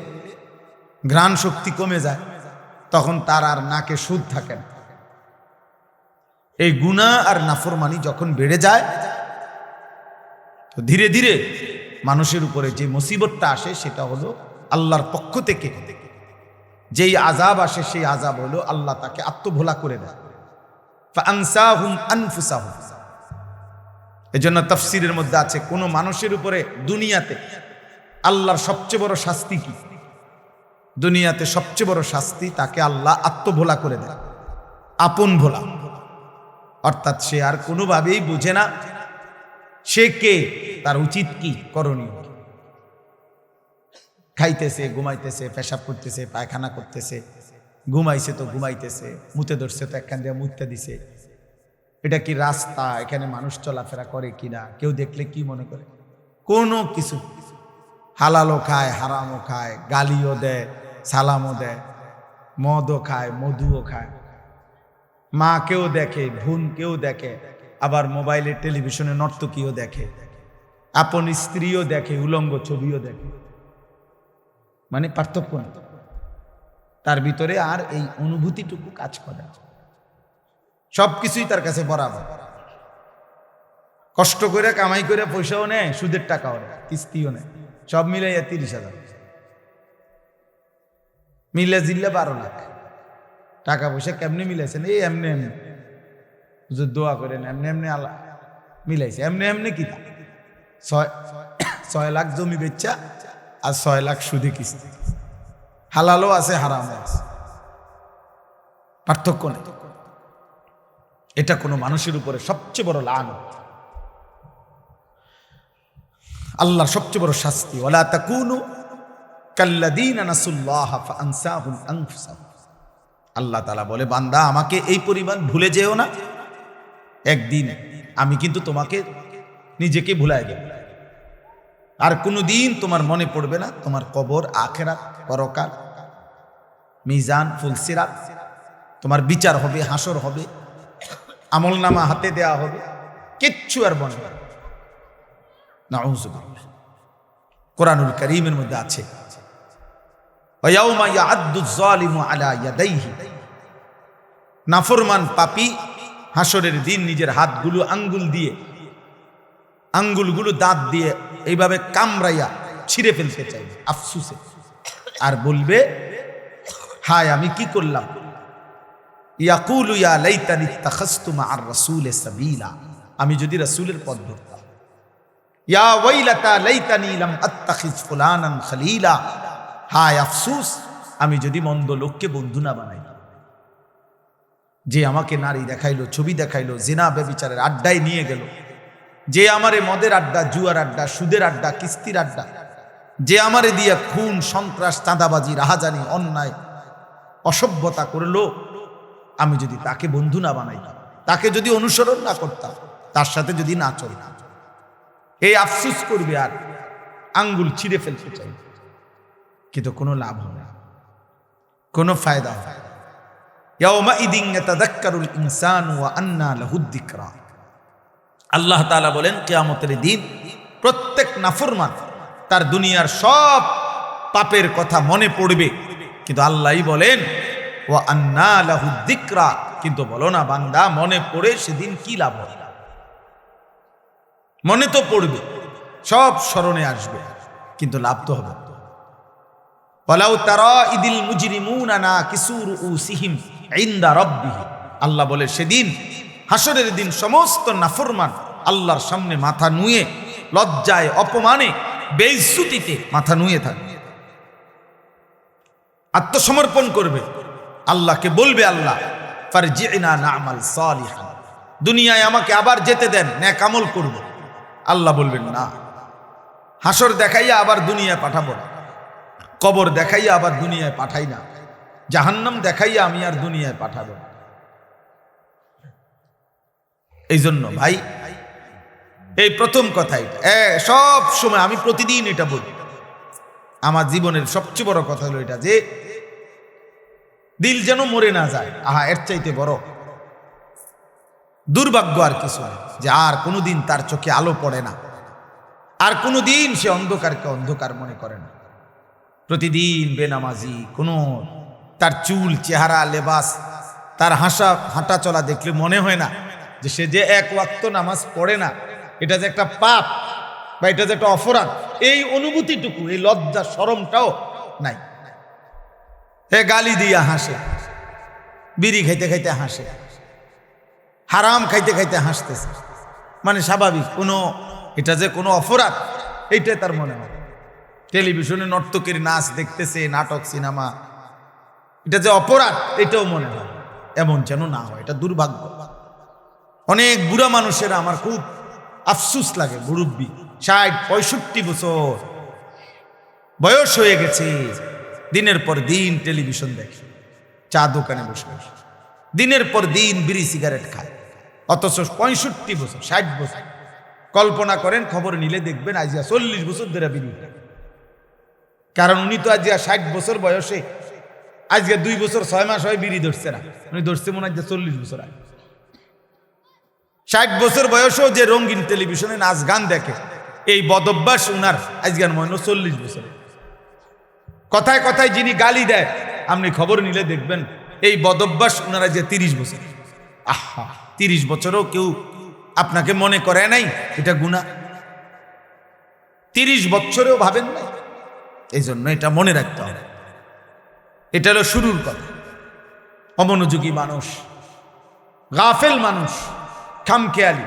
ঘ্রাণ শক্তি কমে যায়, তখন তার আর নাকে সুদ থাকে না। এই গুনাহ আর নাফরমানি যখন বেড়ে যায়, তো ধীরে ধীরে মানুষের উপরে যে মুসিবতটা আসে সেটা হলো আল্লাহর পক্ষ থেকে যেই আযাব আসে, সেই আযাব হলো আল্লাহ তাকে আত্মভোলা করে দেয়। ফাআনসাহুম আনফুসাহুম। এজন্য তাফসীরের মধ্যে আছে, কোন মানুষের উপরে দুনিয়াতে আল্লাহর সবচেয়ে বড় শাস্তি কি? দুনিয়াতে সবচেয়ে বড় শাস্তি তাকে আল্লাহ আত্মভোলা করে দেয়, আপন ভোলা। অর্থাৎ সে আর কোনোভাবেই বুঝে না সে কে, তার উচিত কি, করণীয়। খাইতেছে, ঘুমাইতেছে, পেশাব করতেছে, পায়খানা করতেছে, ঘুমাইছে তো ঘুমাইতেছে, মুতে ধরছে তো একখান দিয়ে মুতে দিছে। এটা কি রাস্তা? এখানে মানুষ চলাফেরা করে কিনা, কেউ দেখলে কি মনে করে? কোনো কিছু। হালালও খায়, হারামও খায়, গালিও দেয়, সালামও দেয়, মদও খায়, মধুও খায়, মাকেও দেখে, বোনকেও দেখে, আবার মোবাইলে টেলিভিশনে নর্তকীও দেখে, আপন স্ত্রীও দেখে, উলঙ্গ ছবিও দেখে। মানে পার্থক্য নেই তার ভিতরে, আর এই অনুভূতিটুকু কাজ করে। সবকিছুই তার কাছে বরাবর। কষ্ট করে কামাই করে পয়সাও নেয়, সুদের টাকাও নেয়, কিস্তিও নেয়, সব মিলাইয়া 30,000, মিলে জিল্লে 12 লাখ টাকা পয়সা। কেমনে মিলাইছেন? এই এমনি এমনি, দোয়া করেন, এমনি এমনি আল্লাহ মিলাইছে। এমনি এমনি কি 6 লাখ জমি বেচা আর 6 লাখ সুদে কিস্তি। হালালও আছে, হারামও আছে, পার্থক্য নেই। এটা কোনো মানুষের উপরে সবচেয়ে বড় লানত, আল্লাহর সবচেয়ে বড় শাস্তি। ওয়ালা তাকুনু কাল্লাযীনা নাসুল্লাহ ফাআনসাহুম আনফুসাহুম। আল্লাহ তাআলা বলে, বান্দা আমাকে এই পরিমাণ ভুলে যেও না, একদিন আমি কিন্তু তোমাকে নিজেকে ভুলাই দেব। আর কোনোদিন তোমার মনে পড়বে না তোমার কবর, আখিরাত, পরকাল, মিজান, ফুলসিরাত, তোমার বিচার হবে, হাসর হবে, আমলনামা হাতে দেয়া হবে, কিচ্ছু আর মনে হবে না। নাউযুবিল্লাহ। কোরআনুল কারীমের মধ্যে আছে, ওয়ায়াউমা ইয়া'আদ্দুয যালিমু আলা ইয়াদাইহি। নাফরমান পাপী হাসরের দিন নিজের হাতগুলো আঙ্গুলগুলো দাঁত দিয়ে এইভাবে কামড়াইয়া ছিঁড়ে ফেলতে চাইবে আফসুসে, আর বলবে, হায় আমি কি করলাম। ইয়াকুলু ইয়া লাইতানি ইত্তাখাযতু মা'আর রাসূলি সাবিলা। আমি যদি রাসূলের পথ ধরতাম। ইয়া ওয়াইলাতা লাইতানি লাম আত্তাখিজ ফুলানান খলিলা। হায় আফসোস, আমি যদি মন্দ লোককে বন্ধু না বানাই। যে আমাকে নারী দেখাইলো, ছবি দেখাইলো, জিনা ব্যভিচারের আড্ডায় নিয়ে গেল, যে আমারে মদের আড্ডা, জুয়ার আড্ডা, সুদের আড্ডা, কিস্তির আড্ডা, যে আমারে দিয়ে খুন, সন্ত্রাস, চাঁদাবাজি, রাহাজানি, অন্যায়, অসভ্যতা করলো, আমি যদি তাকে বন্ধু না বানাইতাম, তাকে যদি অনুসরণ না করতাম, তার সাথে যদি না চলতাম, এই আফসোস করবে আর আঙ্গুল ছিঁড়ে ফেলতে চাই, কিন্তু কোনো লাভ হবে না, কোনো ফায়দা হবে না। ইয়াউমাইদিন ইয়াতাযাক্কারুল ইনসানু ওয়া আন্না লাহুদ যিকরা। আল্লাহ তাআলা বলেন, কিয়ামতের দিন প্রত্যেক নাফরমান তার দুনিয়ার সব পাপের কথা মনে পড়বে, কিন্তু আল্লাহই বলেন ওয়া আন্না লাহুদ যিকরা, কিন্তু বলো না বান্দা মনে পড়ে সেদিন কি লাভ হবে। মনে তো পড়বে, সব স্মরণে আসবে, কিন্তু লাভ তো হবে। ওয়ালাউ তারা ইদিল মুজরিমুনা নাকিসু রুউসিহিম ইনদা রাব্বিহিম। আল্লাহ বলে, সেদিন হাসরের দিন সমস্ত নাফরমান আল্লাহর সামনে মাথা নুয়ে, লজ্জায়, অপমানে, বেইজ্জতিতে মাথা নুয়ে থাকবে, আত্মসমর্পণ করবে, আল্লাহকে বলবে, আল্লাহ ফারজি'না না'মাল সালিহান, দুনিয়ায় আমাকে আবার যেতে দেন, নেক আমল করব। আল্লাহ বলবেন, না, হাসর দেখাইয়া আবার দুনিয়ায় পাঠাবো না, কবর দেখাইয়া আবার দুনিয়ায় পাঠাই না, জাহান্নাম দেখাইয়া আমি আর দুনিয়ায় পাঠাবো না। এই জন্য ভাই, এই প্রথম কথা, এটা সব সময় আমি প্রতিদিন এটা বলি, আমার জীবনের সবচেয়ে বড় কথা হলো এটা, যে দিল যেন মরে না যায়। আহা, এর চাইতে বড় দুর্ভাগ্য আর কিছু নেই, যে আর কোনোদিন তার চোখে আলো পড়ে না, আর কোনোদিন সে অন্ধকারকে অন্ধকার মনে করে না। প্রতিদিন বেনামাজি, কোনো তার চুল, চেহারা, লেবাস, তার হাঁটা চলা দেখলে মনে হয় না যে সে যে এক ওয়াক্ত নামাজ পড়ে না, এটা যে একটা পাপ, বা এটা যে একটা অপরাধ, এই অনুভূতিটুকু, এই লজ্জা শরমটাও নাই। এ গালি দিয়া হাসে, বিড়ি খাইতে খাইতে হাসে, হারাম খাইতে খাইতে হাসতেছে, মানে স্বাভাবিক। কোনো এটা যে কোনো অপরাধ এইটাই তার মনে হয়। টেলিভিশনে নর্তকীর নাচ দেখতেছে, নাটক সিনেমা, এটা যে অপরাধ এটাও মনে হয়। এমন যেন না হয়, এটা দুর্ভাগ্য। অনেক বুড়া মানুষেরা আমার খুব আফসুস লাগে, মুরব্বী 60-65 বছর বয়স হয়ে গেছে, দিনের পর দিন টেলিভিশন দেখে, চা দোকানে বসে বসে দিনের পর দিন বিড়ি সিগারেট খায়, অথচ 65 বছর 60 বছর। কল্পনা করেন, খবর নিলে দেখবেন আজিয়া 40 বছর ধরে বিড়ি খায়। কারণ উনি তো আজিয়া 60 বছর বয়সে, আজকে 2 বছর 6 মাস হয় বিড়ি ধরছে না, উনি ধরছে মনে হয় 40 বছর আগে। 60 বছর বয়সেও যে রঙিন টেলিভিশনে নাচ গান দেখে, এই বদভ্যাস উনার আজকের মনে 40 বছর। কথায় কথায় যিনি গালি দেয়, আপনি খবর নিলে দেখবেন এই বদভ্যাস উনারা যে 30 বছর। আহা, 30 বছরও কেউ আপনাকে মনে করে নাই এটা গুনাহ? 30 বছরেও ভাবেন না? এই জন্য এটা মনে রাখতে হবে। এটা হলো শুরুর কথা। অমনোযোগী মানুষ, গাফেল মানুষ, খামখেয়ালি।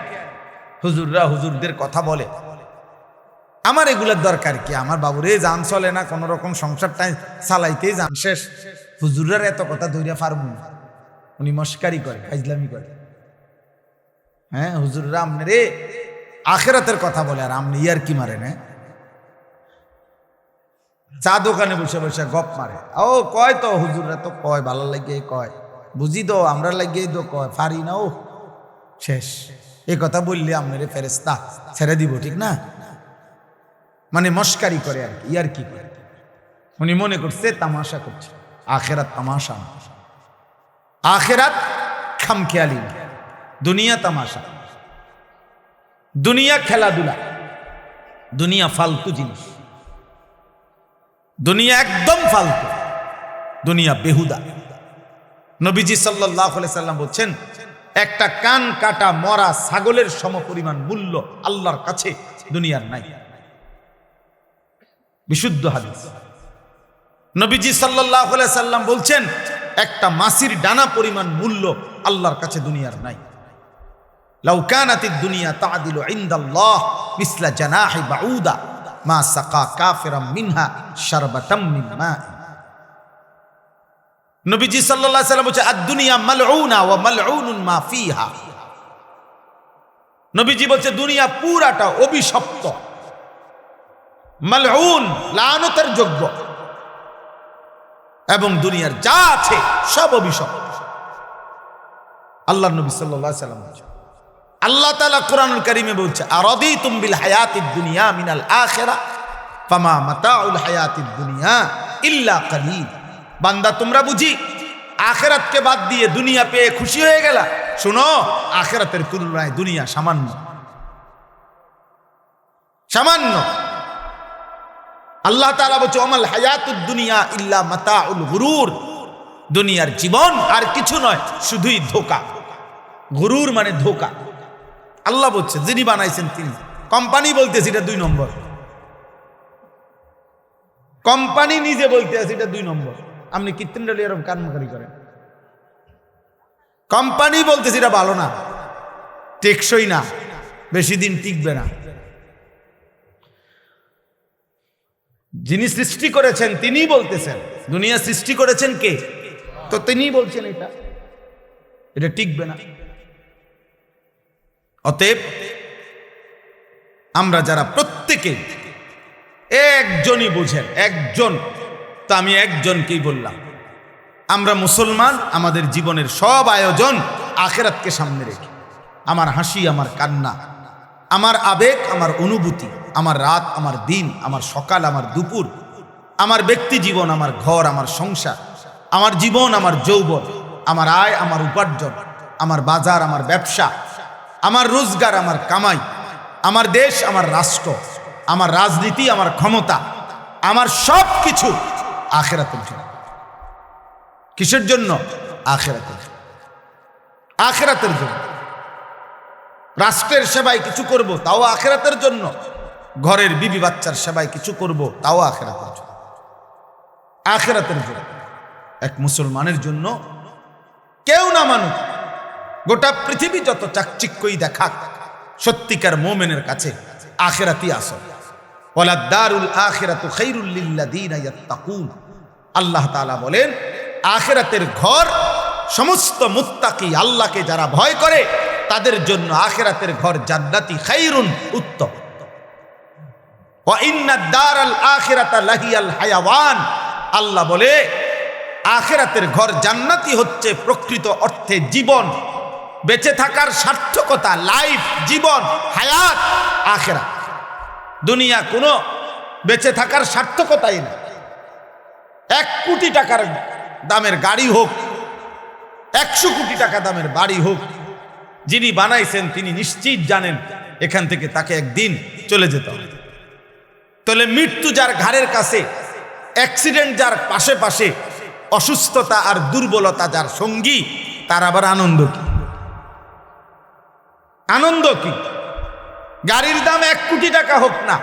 হুজুররা হুজুরদের কথা বলে, আমার এগুলোর দরকার কি? আমার বাবুরে জান চলে না, কোন রকম সংসারটাই চালাইতেই যান শেষ। হুজুররার এত কথা ধৈর্য পারব না। উনি মস্কারি করে, ফাজলামি করে। হ্যাঁ, হুজুররা আমনে রে আখেরাতের কথা বলে, আর আমনি ইয়ার কি মারেন? হ্যাঁ, চা দোকানে বসে বসে গপ মারে। ও কয় তো হুজুররা তো কয়, ভালো লাগে কয়, বুঝি তো আমরা লাগিয়ে তো কয়, পারি না। ও শেষ। এই কথা বললে আপনারে ফেরেশতা ছেড়ে দিব, ঠিক না? মানে মস্কারি করে আর কি, ইয়ার কি করে। উনি মনে করছে তামাশা করছে। আখেরাত তামাশা না, আখেরাত খামখেয়ালি, দুনিয়া তামাশা, দুনিয়া খেলাধুলা, দুনিয়া ফালতু জিনিস, দুনিয়া একদম ফালতু, দুনিয়া বেহুদা। নবীজি সাল্লাল্লাহু আলাইহি সাল্লাম বলছেন, একটা কান কাটা মরা ছাগলের সমপরিমাণ মূল্য আল্লাহর কাছে দুনিয়ার নাই। বিশুদ্ধ হাদিস। নবীজি সাল্লাল্লাহু আলাইহি সাল্লাম বলছেন, একটা মাছির ডানা পরিমাণ মূল্য আল্লাহর কাছে দুনিয়ার নাই। লাউ কানাতিদ দুনিয়া তা'দিলু ইনদাল্লাহ মিসলা জানাহি বাউদা মা সাকা কাফিরাম মিনহা শারবাতাম মিন মা। নবীজি সাল্লাল্লাহু আলাইহি সাল্লাম বলেছে, আদ-দুনিয়া মালউনা ওয়া মালউনুন মা ফিহা। নবীজি বলছে দুনিয়া পুরাটা অভিশপ্ত, মালউন, লানতের যোগ্য, এবং দুনিয়ার যা আছে সব অভিশপ্ত। আল্লাহর নবী সাল্লাল্লাহু আলাইহি সাল্লাম বলেছে, আল্লাহ তাআলা কোরআনুল কারীমে বলছে, আরাদিতুম বিল হায়াতিদ দুনিয়া মিনাল আখিরা ফামা মাতাউল হায়াতিদ দুনিয়া ইল্লা কালিল। বান্দা, তোমরা বুঝি আখিরাতকে বাদ দিয়ে দুনিয়া পেয়ে খুশি হয়ে গেলা? শোনো, আখিরাতের তুলনায় দুনিয়া সামান্য, সামান্য। আল্লাহ তাআলা বলছে, ওমাল হায়াতুদ দুনিয়া ইল্লা মাতাউল গুরুর। দুনিয়ার জীবন আর কিছু নয়, শুধুই ধোঁকা। গুরুর মানে ধোঁকা। আল্লাহ বলছে, যিনি বানাইছেন তিনি। কোম্পানি বলতেছে এটা 2 নম্বর, কোম্পানি নিজে বলতে আছে এটা 2 নম্বর। আপনি কৃত্রিম এরকম কানমাকারি করেন। কোম্পানি বলতেছে এটা ভালো না, টেকসই না, বেশি দিন টিকবে না। যিনি সৃষ্টি করেছেন তিনি বলতেছেন। দুনিয়া সৃষ্টি করেছেন কে? তো তিনি বলছেন এটা টিকবে না। অতএব আমরা যারা প্রত্যেকে একজনই বুঝেন, একজন, তা আমি একজনকেই বললাম, আমরা মুসলমান, আমাদের জীবনের সব আয়োজন আখিরাতকে সামনে রেখে। আমার হাসি, আমার কান্না, আমার আবেগ, আমার অনুভূতি, আমার রাত, আমার দিন, আমার সকাল, আমার দুপুর, আমার ব্যক্তি জীবন, আমার ঘর, আমার সংসার, আমার জীবন, আমার যৌবন, আমার আয়, আমার উপার্জন, আমার বাজার, আমার ব্যবসা, আমার রোজগার, আমার কামাই, আমার দেশ, আমার রাষ্ট্র, আমার রাজনীতি, আমার ক্ষমতা, আমার সব কিছু আখিরাতের জন্য। কিসের জন্য? আখিরাতের, আখিরাতের জন্য। রাষ্ট্রের সেবায় কিছু করব, তাও আখিরাতের জন্য। ঘরের বিবি বাচ্চার সেবায় কিছু করব, তাও আখিরাতের জন্য। আখিরাতের জন্য। এক মুসলমানের জন্য কেউ না মানুক, গোটা পৃথিবী যত চাকচিক্যই দেখাক, সত্যিকার মুমিনের কাছে আখিরাতই আসল। ওয়ালা দারুল আখিরাতু খায়রুল লিল্লাযিনা ইয়াত্তাকুন। আল্লাহ তাআলা বলেন, আখিরাতের ঘর সমস্ত মুত্তাকি, আল্লাহকে যারা ভয় করে তাদের জন্য আখিরাতের ঘর জান্নাতি, খায়রুন, উত্তম। ওয়া ইন্নাদ দারাল আখিরাতা লাহিয়াল হায়াওয়ান। আল্লাহ বলে আখিরাতের ঘর জান্নাতি হচ্ছে প্রকৃত অর্থে জীবন, বেঁচে থাকার সার্থকতা, লাইফ, জীবন, হায়াত আখিরাত। দুনিয়া কোনো বেঁচে থাকার সার্থকতাই না। 1 কোটি টাকার দামের গাড়ি হোক, 100 কোটি টাকা দামের বাড়ি হোক, যিনি বানাইছেন তিনি নিশ্চিত জানেন এখান থেকে তাকে একদিন চলে যেতে হবে। তাহলে মৃত্যু যার ঘাড়ের কাছে, অ্যাক্সিডেন্ট যার পাশে পাশে, অসুস্থতা আর দুর্বলতা যার সঙ্গী, তার আবার আনন্দ কি? আনন্দ কি? গাড়ির দাম 1 কোটি টাকা হোক না,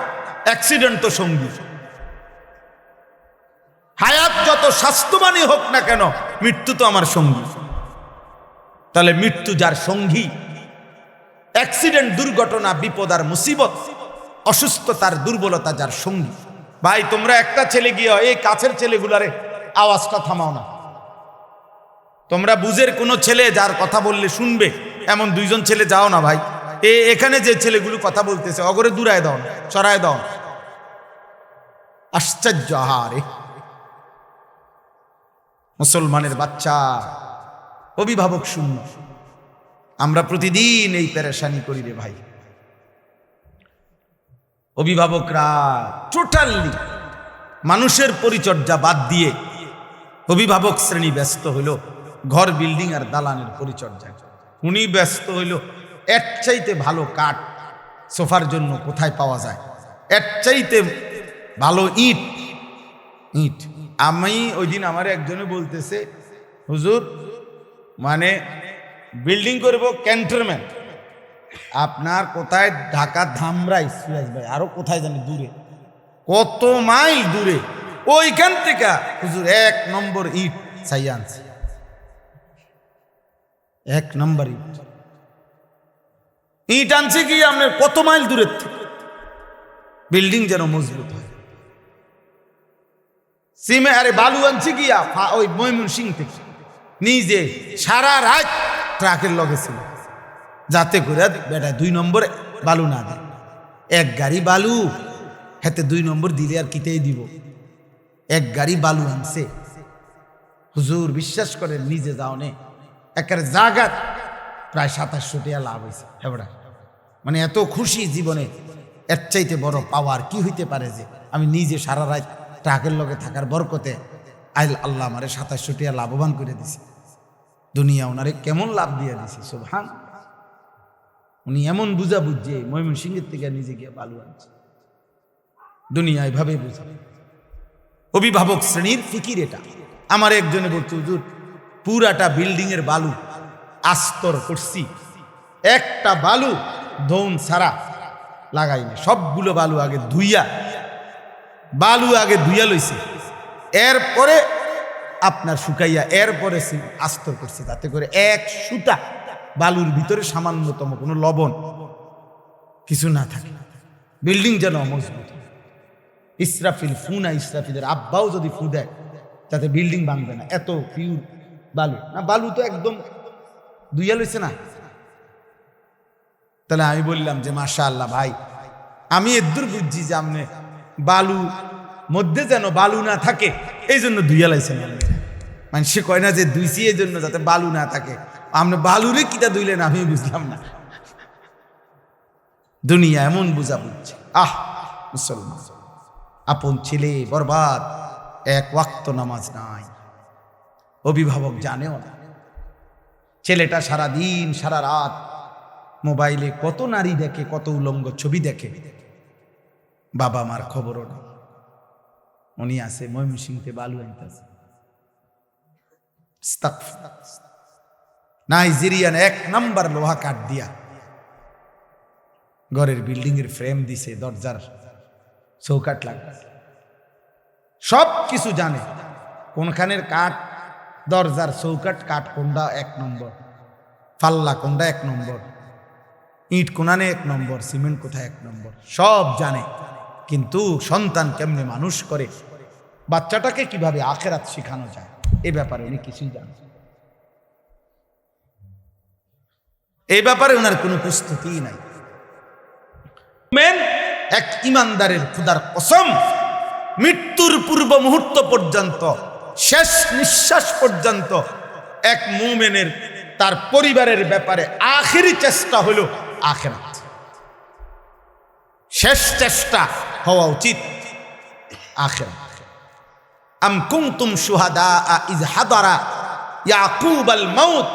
অ্যাক্সিডেন্ট তো সঙ্গী। হায়াত যত স্বাস্থ্যবানই হোক না কেন, মৃত্যু তো আমার সঙ্গী। তাহলে মৃত্যু যার সঙ্গী, অ্যাক্সিডেন্ট, দুর্ঘটনা, বিপদ আর মুসিবত, অসুস্থতার দুর্বলতা যার সঙ্গী। ভাই তোমরা একটা ছেলে গিয়ে এই কাছের ছেলেগুলারে আওয়াজটা থামাও না। তোমরা বুঝের কোনো ছেলে যার কথা বললে শুনবে এমন 2 জন ছেলে যাও না ভাই। এখানে যে ছেলেগুলো কথা বলতেছে অগরে দূরায় দাও না, সরায় দাও। আশ্চর্য আহারে! মুসলমানের বাচ্চা, অভিভাবক শূন্য। আমরা প্রতিদিন এই পেরেশানি করি রে ভাই। অভিভাবকরা টোটালি মানুষের পরিচর্যা বাদ দিয়ে অভিভাবক শ্রেণী ব্যস্ত হইল ঘর, বিল্ডিং আর দালানের পরিচর্যায়। উনি ব্যস্ত হইল এর চাইতে ভালো কাঠ সোফার জন্য কোথায় পাওয়া যায়, এর চাইতে ভালো ইট। আমি ওই দিন আমার একজনে বলতেছে, হুজুর মানে বিল্ডিং করব ক্যান্টনমেন্ট, আপনার কোথায়? ঢাকা ধামরাই, সুরাজ ভাই আরো কোথায় জানি দূরে, কত মাইল দূরে, ওইখান থেকে হুজুর 1 নম্বর ইট চাই আনছে। 1 নম্বর ইট আনছে কি আপনার কত মাইল দূরের থেকে, বিল্ডিং যেন মজবুত হয়। সিমে আরে বালু আনছে গিয়া ওই ময়মনসিংহ থেকে, নিজে সারা রাত ট্রাকের লগে ছিল, যাতে করে বেটা 2 নম্বরে বালু না দেয়। 1 গাড়ি বালু হাতে 2 নম্বর দিলে আর কিতেই দিব। 1 গাড়ি বালু আনছে। হুজুর বিশ্বাস করেন, নিজে যাও নে একের জাগাত প্রায় 2700 টাকা লাভ হয়েছে। হেবড়া মানে এত খুশি জীবনে, এর চাইতে বড় পাওয়ার কি হইতে পারে যে আমি নিজে সারা রাত ট্রাকের লগে থাকার বরকতে আল্লাহ আমারে 2700 টাকা লাভবান করে দিছে। দুনিয়া ওনারে কেমন লাভ দিয়ে দিছে, সুবহান। উনি এমন বুঝা বুঝছে ময়মনসিংহের থেকে নিজে গিয়ে বালু আনছে। দুনিয়া এভাবে বুঝা। অভিভাবক শ্রেণীর ফিকির এটা। আমার একজনে বলছে, হুজুর পুরাটা বিল্ডিং এর বালু আস্তর করছি, একটা বালু ধৌন ছাড়া লাগাইনি, সবগুলো বালু আগে ধুইয়া লইছে, এরপরে আপনার শুকাইয়া এরপরে আস্তর করছে, তাতে করে 1 সুতা বালুর ভিতরে সামান্যতম কোনো লবণ কিছু না থাকে, বিল্ডিং যেন মজবুত। ইসরাফিলের আব্বাও যদি ফু দেয় যাতে বিল্ডিং ভাঙবে না, এত পিওর বালু না। বালু তো একদম ধুইয়া লইছে না। তাহলে আমি বললাম যে মাশাআল্লাহ ভাই, আমি এদূর বুঝছি যে আপনি বালু মধ্যে যেন বালু না থাকে এই জন্য ধুইয়া লাইছেন। মানে সে কয় না যে ধুইছি এই জন্য যাতে বালু না থাকে, আপনি বালুরে কিটা ধুইলেন আমি বুঝলাম না। দুনিয়া এমন বুঝা বুঝছে। মুসলমান আপন ছেলে বরবাদ, 1 ওয়াক্ত নামাজ নাই, অভিভাবক জানেও না। ছেলেটা সারা দিন সারা রাত মোবাইলে কত নারী দেখে, কত উলঙ্গ ছবি দেখে, বাবা মার খবরও নেই। উনি আছে ময়মনসিংহে বালু আনতেছে। নাইজেরিয়ান 1 নম্বর লোহা কাঠ দিয়া ঘরের বিল্ডিং এর ফ্রেম দিছে, দরজার চৌকাঠ লাগবে, সব কিছু জানে। কোনখানের কাঠ, দরজার চৌকাঠ কাঠ কোনটা 1 নম্বর, পাল্লা কোনটা 1 নম্বর, ইট কোনানে 1 নম্বর, সিমেন্ট কোথায় 1 নম্বর, সব জানে। কিন্তু সন্তান কেমনে মানুষ করে, বাচ্চাটাকে কিভাবে আখেরাত শেখানো যায়, এ ব্যাপারে উনি কিছুই জানেন। এই ব্যাপারে ওনার কোনো প্রস্তুতি নাই। এক ইমানদারের খোদার কসম, মৃত্যুর পূর্ব মুহূর্ত পর্যন্ত, শেষ নিঃশ্বাস পর্যন্ত এক মুমিনের তার পরিবারের ব্যাপারে আখেরি চেষ্টা হলো আখিরাত। শেষ চেষ্টা হওয়া উচিত আখিরাত। আম কুনতুম শুহাদা ইয হাদারা ইয়াকুব আল মাউত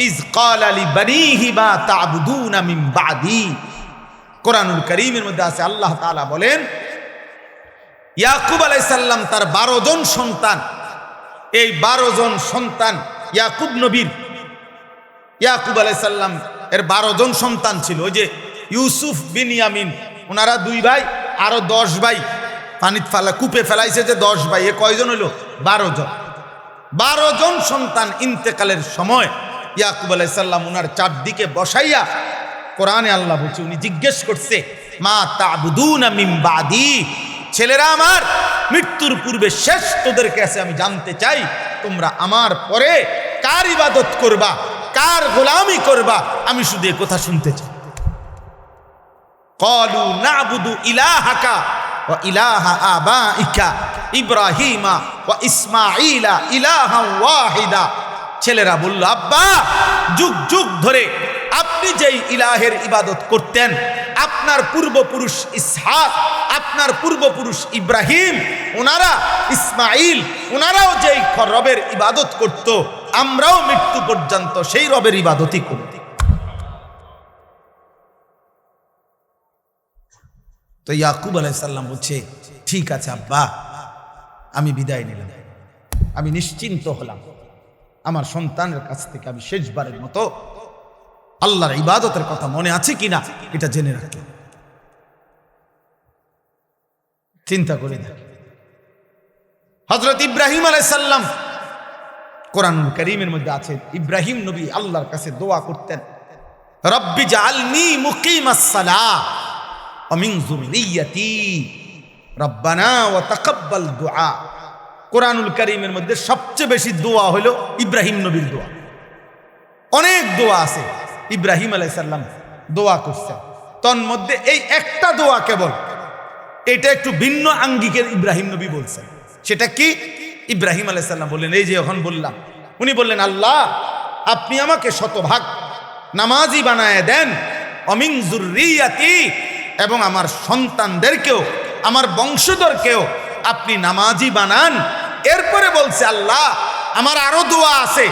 ইয ক্বালা লিবানিহি মা তা'বুদুনা মিন বা'দি। কোরআনুল কারীমের মধ্যে আছে, আল্লাহ তাআলা বলেন, ইয়াকুব আলাইহিস সালাম তার 12 জন সন্তান, এই 12 জন সন্তান ইয়াকুব নবীর, ইয়াকুব আলাইহিস সালাম এর 12 জন সন্তান ছিল। ওই যে ইউসুফ বিনয়ামিন, ওনারা 2 ভাই, আরো 10 ভাই পানিতে ফেলা, কূপে ফেলাইছে যে 10 ভাই, এ কয়জন হলো? 12 জন। 12 জন সন্তান ইন্তেকালের সময় ইয়াকুব আলাইহিস সালাম ওনার চারদিকে বসাইয়া, কোরআনে আল্লাহ বলছে, উনি জিজ্ঞেস করছে, মা তা'বুদুনা মিন বাদি, ছেলেরা আমার, মৃত্যুর পূর্বে শেষ তোদের কাছে আমি জানতে চাই, তোমরা আমার পরে কার ইবাদত করবা, কার গোলামি করবা, আমি শুধু এই কথা শুনতে চাই। ক্বালু না'বুদু ইলাহাকা ওয়া ইলাহা আবাইকা ইব্রাহিমা ওয়া ইসমাঈলা ইলাহান ওয়াহিদা। ছেলেরা বলল, আব্বা, যুগ যুগ ধরে আপনি যেই ইলাহের ইবাদত করতেন, আপনার পূর্বপুরুষ ইসহাক, আপনার পূর্বপুরুষ ইব্রাহিম, ওনারা ইসমাইল, ওনারাও যেই রবের ইবাদত করত, আমরাও মৃত্যু পর্যন্ত সেই রবের ইবাদতই করি। তো ইয়াকুব আলাইহিস সালাম বলছে, ঠিক আছে আব্বা, আমি বিদায় নিলাম, আমি নিশ্চিন্ত হলাম, আমার সন্তানের কাছ থেকে আমি শেষবারের মতো আল্লাহর ইবাদতের কথা মনে আছে কিনা এটা জেনে রাখি। চিন্তা করে দেখ, হযরত ইব্রাহিম আলাইহিস সালাম, কোরআনুল কারীমের মধ্যে আছে, ইব্রাহিম নবী আল্লাহর কাছে দোয়া করতেন, রব্বি জাআলনি মুকিমাস সালাহ ওয়া মিন যুররিয়্যাতি রব্বানা ওয়া তাকাব্বাল দুআ। কোরআনুল কারীমের মধ্যে সবচেয়ে বেশি দোয়া হলো ইব্রাহিম নবীর দোয়া। অনেক দোয়া আছে, ইব্রাহিম আলাইহিস সালাম দোয়া করছেন, তন মধ্যে এই একটা দোয়া কেবল, এটা একটু ভিন্ন আঙ্গিকের ইব্রাহিম নবী বলছেন। সেটা কি? ইব্রাহিম আলাইহিস সালাম বললেন, এই যে এখন বললাম, উনি বললেন, আল্লাহ, আপনি আমাকে শতভাগ নামাজি বানায় দেন, অমিন যুররিয়াতি, এবং আমার সন্তানদেরকেও, আমার বংশধরকেও আপনি নামাজি বানান। এরপরে বলছে, আল্লাহ, আমার আরো দোয়া আছে,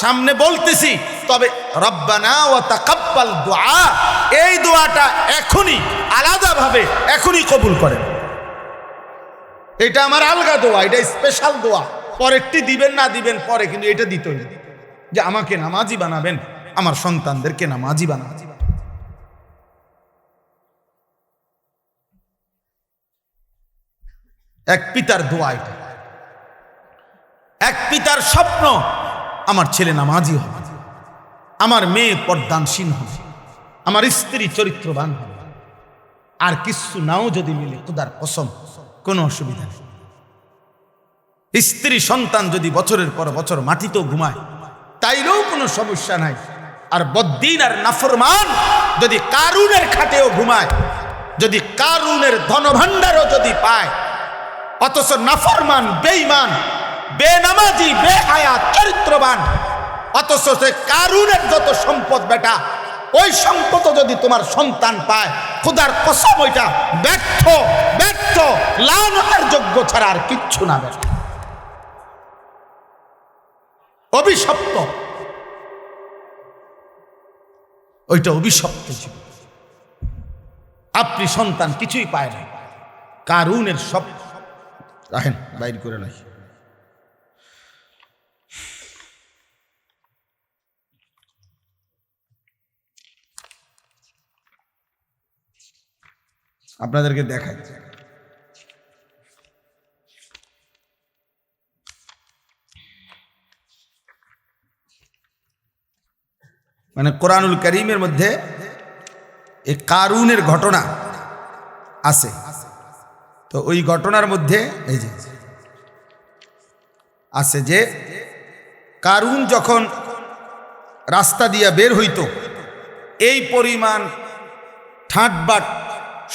সামনে বলতেছি, তবে রব্বানা ওয়া তাকাব্বাল দুআ, এই দোয়াটা এখনই আলাদাভাবে এখনই কবুল করেন। এটা আমার আলগা দোয়া, এটা স্পেশাল দোয়া, পরেরটি দিবেন না দিবেন পরে, কিন্তু এটা দিতে হবে যে আমাকে নামাজি বানাবেন, আমার সন্তানদেরকে নামাজি বানাবেন। এক পিতার দোয়া এটা, এক পিতার স্বপ্ন, আমার ছেলে নামাজি হবে, আমার মেয়ে পর্দানসীন হবে, আমার স্ত্রী চরিত্রবান হবে, আর কিছু নাও যদি মিলে, খোদার কসম কোনো অসুবিধা নেই। স্ত্রী সন্তান যদি বছরের পর বছর মাটিতেও ঘুমায়, তাইলেও কোনো সমস্যা নাই। আর বদ্দিন আর নাফরমান যদি কারুনের খাটেও ঘুমায়, যদি কারুনের ধনভাণ্ডারও যদি পায়, অথচ নাফরমান, বেঈমান, বেনামাজি, বেহায়া, চরিত্রবান, অথচ সে কারুনের যত সম্পদ বেটা, ওই সম্পদ যদি তোমার সন্তান পায়, খোদার কসম ওইটা ব্যর্থ, ব্যর্থ, লানতের যোগ্য ছাড়া আর কিচ্ছু না, ব্যর্থ, অভিশপ্ত, ওইটা অভিশপ্ত ছিল। আপনি সন্তান কিছুই পায় না, কারুনের সব রাখেন, বাইর করে নাই। আপনাদেরকে দেখাই, মানে কোরআনুল কারীমের মধ্যে এই কারুনের ঘটনা আছে। তো ওই ঘটনার মধ্যে এই যে আছে যে কারুন যখন রাস্তা দিয়া বের হইত, এই পরিমাণ ঠাটবাট,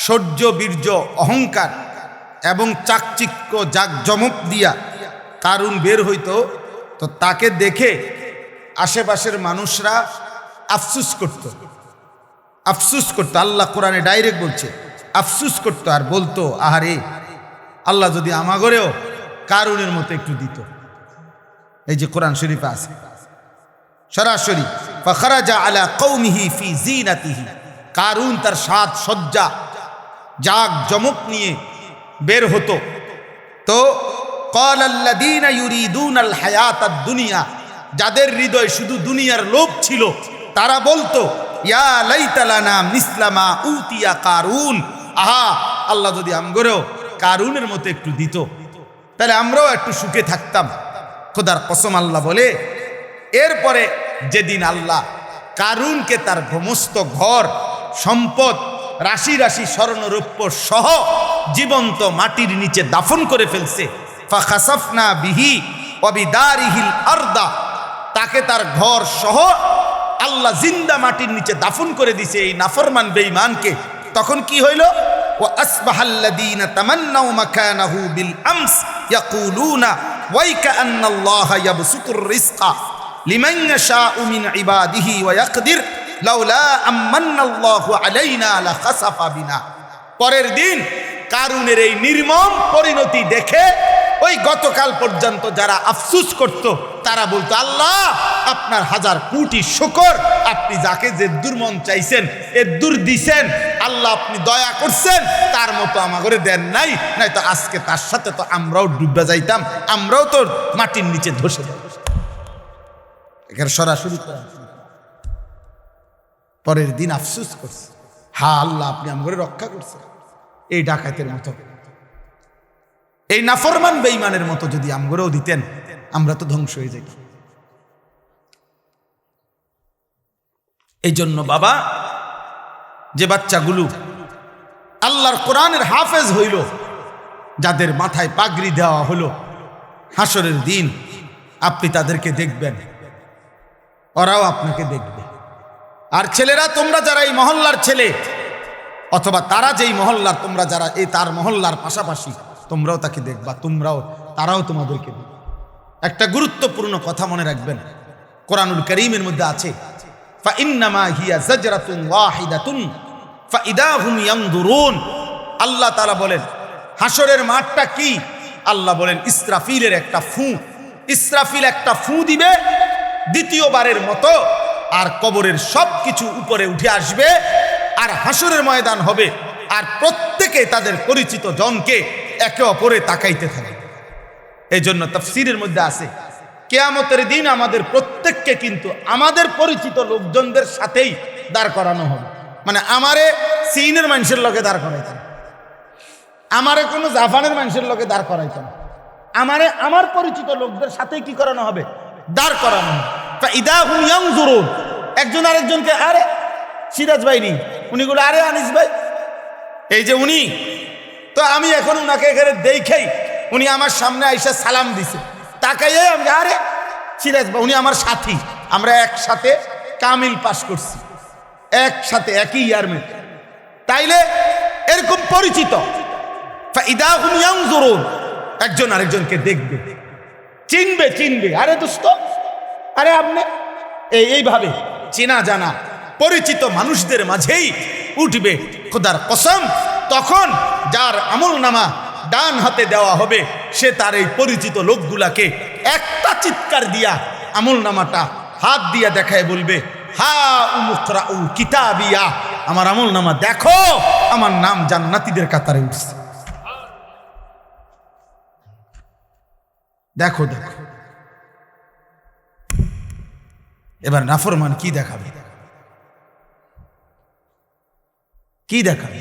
শৌর্য, বীর্য, অহংকার এবং চাকচিক্য জাকজমক দিয়া কারুন বের হইত। তো তাকে দেখে আশেপাশের মানুষরা আফসুস করত। আল্লাহ কোরআনে ডাইরেক্ট বলছে, আফসুস করত আর বলতো, আহারে আল্লাহ যদি আমাগরেও কারুনের মতো একটু দিত। এই যে কোরআন শরীফে আছে সরাসরি, ফাখরাজা আলা কওমিহি ফি জিনাতিহি, কারুন তার সাজ সজ্জা জাক জমক নিয়ে বের হতো। তো ক্বালাল্লাযীনা ইউরিদুনাল হায়াতাদ দুনিয়া, যাদের হৃদয় শুধু দুনিয়ার লোভ ছিল, তারা বলতো, ইয়া লাইতা লানা মিসলা মা উতিয়া কারুন, আহা আল্লাহ যদি আমগরেও কারুনের মতো একটু দিত, তাহলে আমরাও একটু সুখে থাকতাম। খোদার কসম আল্লাহ বলে, এরপরে যেদিন আল্লাহ কারুনকে তার সমস্ত ঘর সম্পদ, রাশি রাশি স্বর্ণরৌপ্য সহ জীবন্ত মাটির নিচে দাফন করে ফেলছে, ফাখাসাফনা বিহি ওয়া বিদারিহিল আরদা, তাকে তার ঘর সহ আল্লাহ জিন্দা মাটির নিচে দাফন করে দিছে এই নাফরমান বেঈমানকে। তখন কি হইল? ওয়া আসবাহাল্লাযীনা তামান্নাউ মাকানাহু বিল আমস ইয়াকুলুনা ওয়াইকা আন্নাল্লাহা ইয়াবসুতুর রিজকা লিমান ইয়াশাউ মিন ইবাদিহি ওয়া ইয়াকদির লাউলা আমান্নাল্লাহু আলাইনা লাখাসাফা বিনা। পরের দিন কারুনের এই নির্মম পরিণতি দেখে ওই গতকাল পর্যন্ত যারা আফসুস করত, তারা বলতো, আল্লাহ আপনার হাজার কোটি শুকর, আপনি যাকে যে দুর্মন চাইছেন এ দূর দিছেন, আল্লাহ আপনি দয়া করছেন, তার মতো আমাগরে দেন নাই, নাই তো আজকে তার সাথে তো আমরাও ডুবে যাইতাম, আমরাও তো মাটির নিচে ধসে যাই। এখানে সরাসরি পরের দিন আফসুস করছে, হা আল্লাহ আপনি আমাগরে রক্ষা করছেন। এই ডাকাতের মতো, এই নাফরমান বেঈমানের মতো যদি আমগরেও দিতেন, আমরা তো ধ্বংস হয়ে যাই। এই জন্য বাবা, যে বাচ্চাগুলো আল্লাহর কোরআনের হাফেজ হইল, যাদের মাথায় পাগড়ি দেওয়া হলো, হাসরের দিন আপনি তাদেরকে দেখবেন, ওরাও আপনাকে দেখবে। আর ছেলেরা, তোমরা যারা এই মহল্লার ছেলে, অথবা তারা যেই মহল্লার, তোমরা যারা এই তার মহল্লার পাশাপাশি, তোমরাও তাকে দেখবা, তারাও তোমাদেরকে দেখবে। একটা গুরুত্বপূর্ণ কথা মনে রাখবেন, কোরআনুল কারীমের মধ্যে আছে, ফাইন্নামা হিয়া জাজরাতুন ওয়াহিদাতুন ফাইদা হুম ইয়ানজুরুন। আল্লাহ তাআলা বলেন, হাসরের মাঠটা কি? আল্লাহ বলেন, ইসরাফিলের একটা ফু। ইসরাফিল একটা ফু দিবে দ্বিতীয়বারের মতো, আর কবরের সব কিছু উপরে উঠে আসবে, আর হাসরের ময়দান হবে, আর প্রত্যেকে তাদের পরিচিত জনকে একে অপরে তাকাইতে থাকে। এই জন্য তাফসীরের মধ্যে আছে, কিয়ামতের দিন আমাদের প্রত্যেককে কিন্তু আমাদের পরিচিত লোকজনদের সাথেই দাঁড় করানো হবে। মানে আমারে চীনের মানুষের লোকে দাঁড় করাইতেন, আমারে কোনো জাপানের মানুষের লোকে দাঁড় করাইতেন, আমারে আমার পরিচিত লোকদের সাথেই কি করানো হবে? দাঁড় করানো হবে। ফাইদা হুম ইয়ানজুরুন, একজন আরেকজনকে, আরে সিরাজ ভাই নি, উনি গুলো, আরে আনিস ভাই, এই যে উনি, তো আমি এখন উনাকে এখানে দেখেই উনি আমার সামনে আইসা সালাম দিছে, তাকাইয়ে আমি, আরে সিরাজ ভাই, উনি আমার সাথী, আমরা একসাথে কামিল পাস করছি, একসাথে একই ইয়ারমেট, তাইলে এরকম পরিচিত। ফাইদা হুম ইয়ানজুরুন, একজন আরেকজনকে দেখবে, চিনবে, আরে দোস্ত, আরে আপনি, এইভাবে চেনা জানা পরিচিত মানুষদের মাঝেই উঠবে। খোদার কসম, তখন যার আমলনামা ডান হাতে দেওয়া হবে, সে তার এই পরিচিত লোকগুলাকে একটা চিৎকার দিয়া আমলনামাটা হাত দিয়া দেখায় বলবে, হা উমুকরাউ কিতাবিয়া, আমার আমলনামা দেখো, আমার নাম জান্নাতীদের কাতারে উঠছে। দেখো দেখো, এবার নাফরমান কি দেখাবে? কি দেখাবে?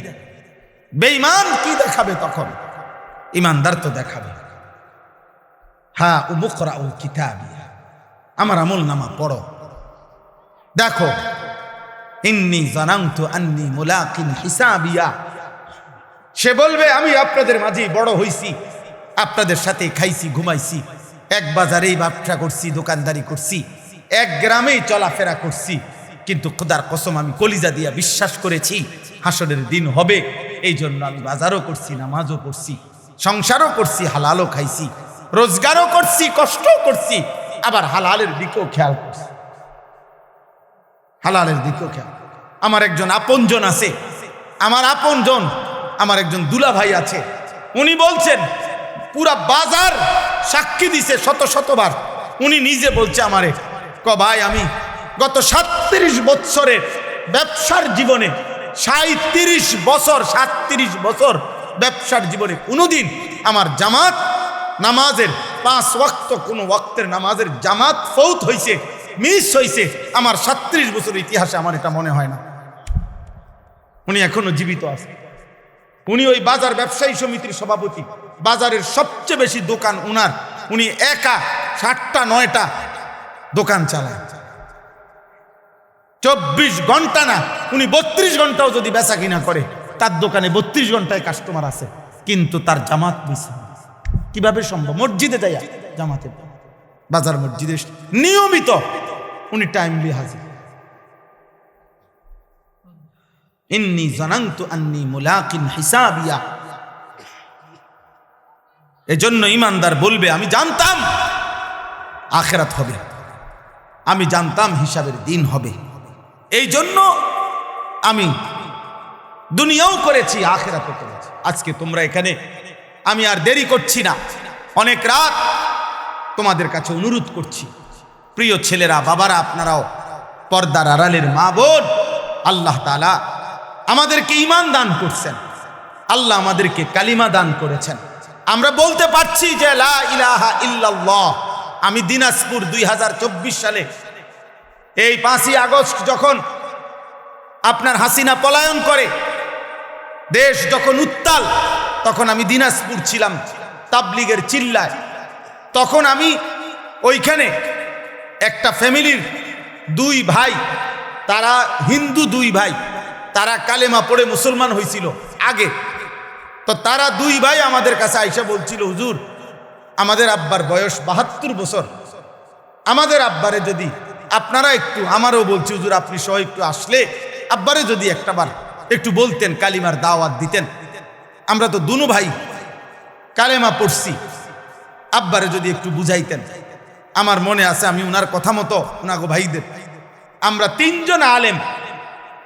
বেঈমান কি দেখাবে? তখন ইমানদার তো দেখাবে, হা উমুকরাউ কিতাবিয়া, আমার আমলনামা পড়ো, দেখো, ইন্নী জানান্তু আন্নী মুলাকিন হিসাবিয়া, সে বলবে আমি আপনাদের মাঝেই বড় হইছি, আপনাদের সাথে খাইছি ঘুমাইছি, এক বাজারেই ব্যবসা করছি, দোকানদারি করছি, এক গ্রামেই চলাফেরা করছি, কিন্তু খোদার কসম আমি কলিজা দিয়া বিশ্বাস করেছি হাসরের দিন হবে। এই জন্য আমি বাজারও করছি, নামাজও পড়ছি, সংসারও করছি, হালালও খাইছি, রোজগারও করছি, কষ্টও করছি, আবার হালালের দিকেও খেয়াল করছি, হালালের দিকেও খেয়াল। আমার একজন আপনজন আছে, আমার আপনজন, আমার একজন দুলা ভাই আছে, উনি বলছেন পুরা বাজার সাক্ষী দিছে শত শতবার, উনি নিজে বলছে আমারে, ভাই আমি গত 37 বছরের ব্যবসার জীবনে 37 বছর ব্যবসার জীবনে কোনোদিন আমার জামাত নামাজের 5 ওয়াক্ত কোনো ওয়াক্তের নামাজের জামাত ফৌত হয়েছে, মিস হয়েছে, আমার 37 বছরের ইতিহাসে আমার এটা মনে হয় না। উনি এখনো জীবিত আছে, উনি ওই বাজার ব্যবসায়ী সমিতির সভাপতি, বাজারের সবচেয়ে বেশি দোকান উনার, উনি একা 7টা 9টা দোকান চালায়, 24 ঘন্টা না, উনি 32 ঘন্টাও যদি বেচা কিনা করে, তার দোকানে 32 ঘন্টায় কাস্টমার আছে, কিন্তু তার জামাত মিস। কিভাবে সম্ভব? মসজিদে যাইয়া জামাতে, বাজার মসজিদে নিয়মিত উনি টাইমলি হাজির। ইন্নী জানান্তু আন্নী মুলাকিন হিসাবিয়া, এজন্য ইমানদার বলবে আমি জানতাম আখিরাত হবে, আমি জানতাম হিসাবের দিন হবে, এই জন্য আমি দুনিয়াও করেছি, আখিরাতও করেছি। আজকে তোমরা এখানে, আমি আর দেরি করছি না, অনেক রাত তোমাদের কাছে অনুরোধ করছি, প্রিয় ছেলেরা, বাবারা, আপনারাও পর্দার আড়ালের মা বোন, আল্লাহ তাআলা আমাদেরকে ঈমান দান করছেন, আল্লাহ আমাদেরকে কালিমা দান করেছেন, আমরা বলতে পারছি যে লা ইলাহা ইল্লাল্লাহ। আমি দিনাজপুর 2024 সালে এই 5ই আগস্ট যখন আপনার হাসিনা পলায়ন করে, দেশ যখন উত্তাল, তখন আমি দিনাজপুর ছিলাম তাবলিগের চিল্লায়। তখন আমি ওইখানে একটা ফ্যামিলির 2 ভাই, তারা হিন্দু 2 ভাই, তারা কালেমা পড়ে মুসলমান হয়েছিল আগে, তো তারা 2 ভাই আমাদের কাছে আইসা বলছিল, হুজুর আমাদের আব্বার বয়স 72 বছর, আমাদের আব্বারে যদি আপনারা একটু, আমারও বলছি হুজুর আপনি সহ একটু আসলে আব্বারে যদি একটাবার একটু বলতেন, কালিমার দাওয়াত দিতেন, আমরা তো দুনো ভাই কালেমা পড়ছি, আব্বারে যদি একটু বুঝাইতেন। আমার মনে আছে আমি উনার কথা মতো উনাগো ভাইদের, আমরা 3 জন আলেম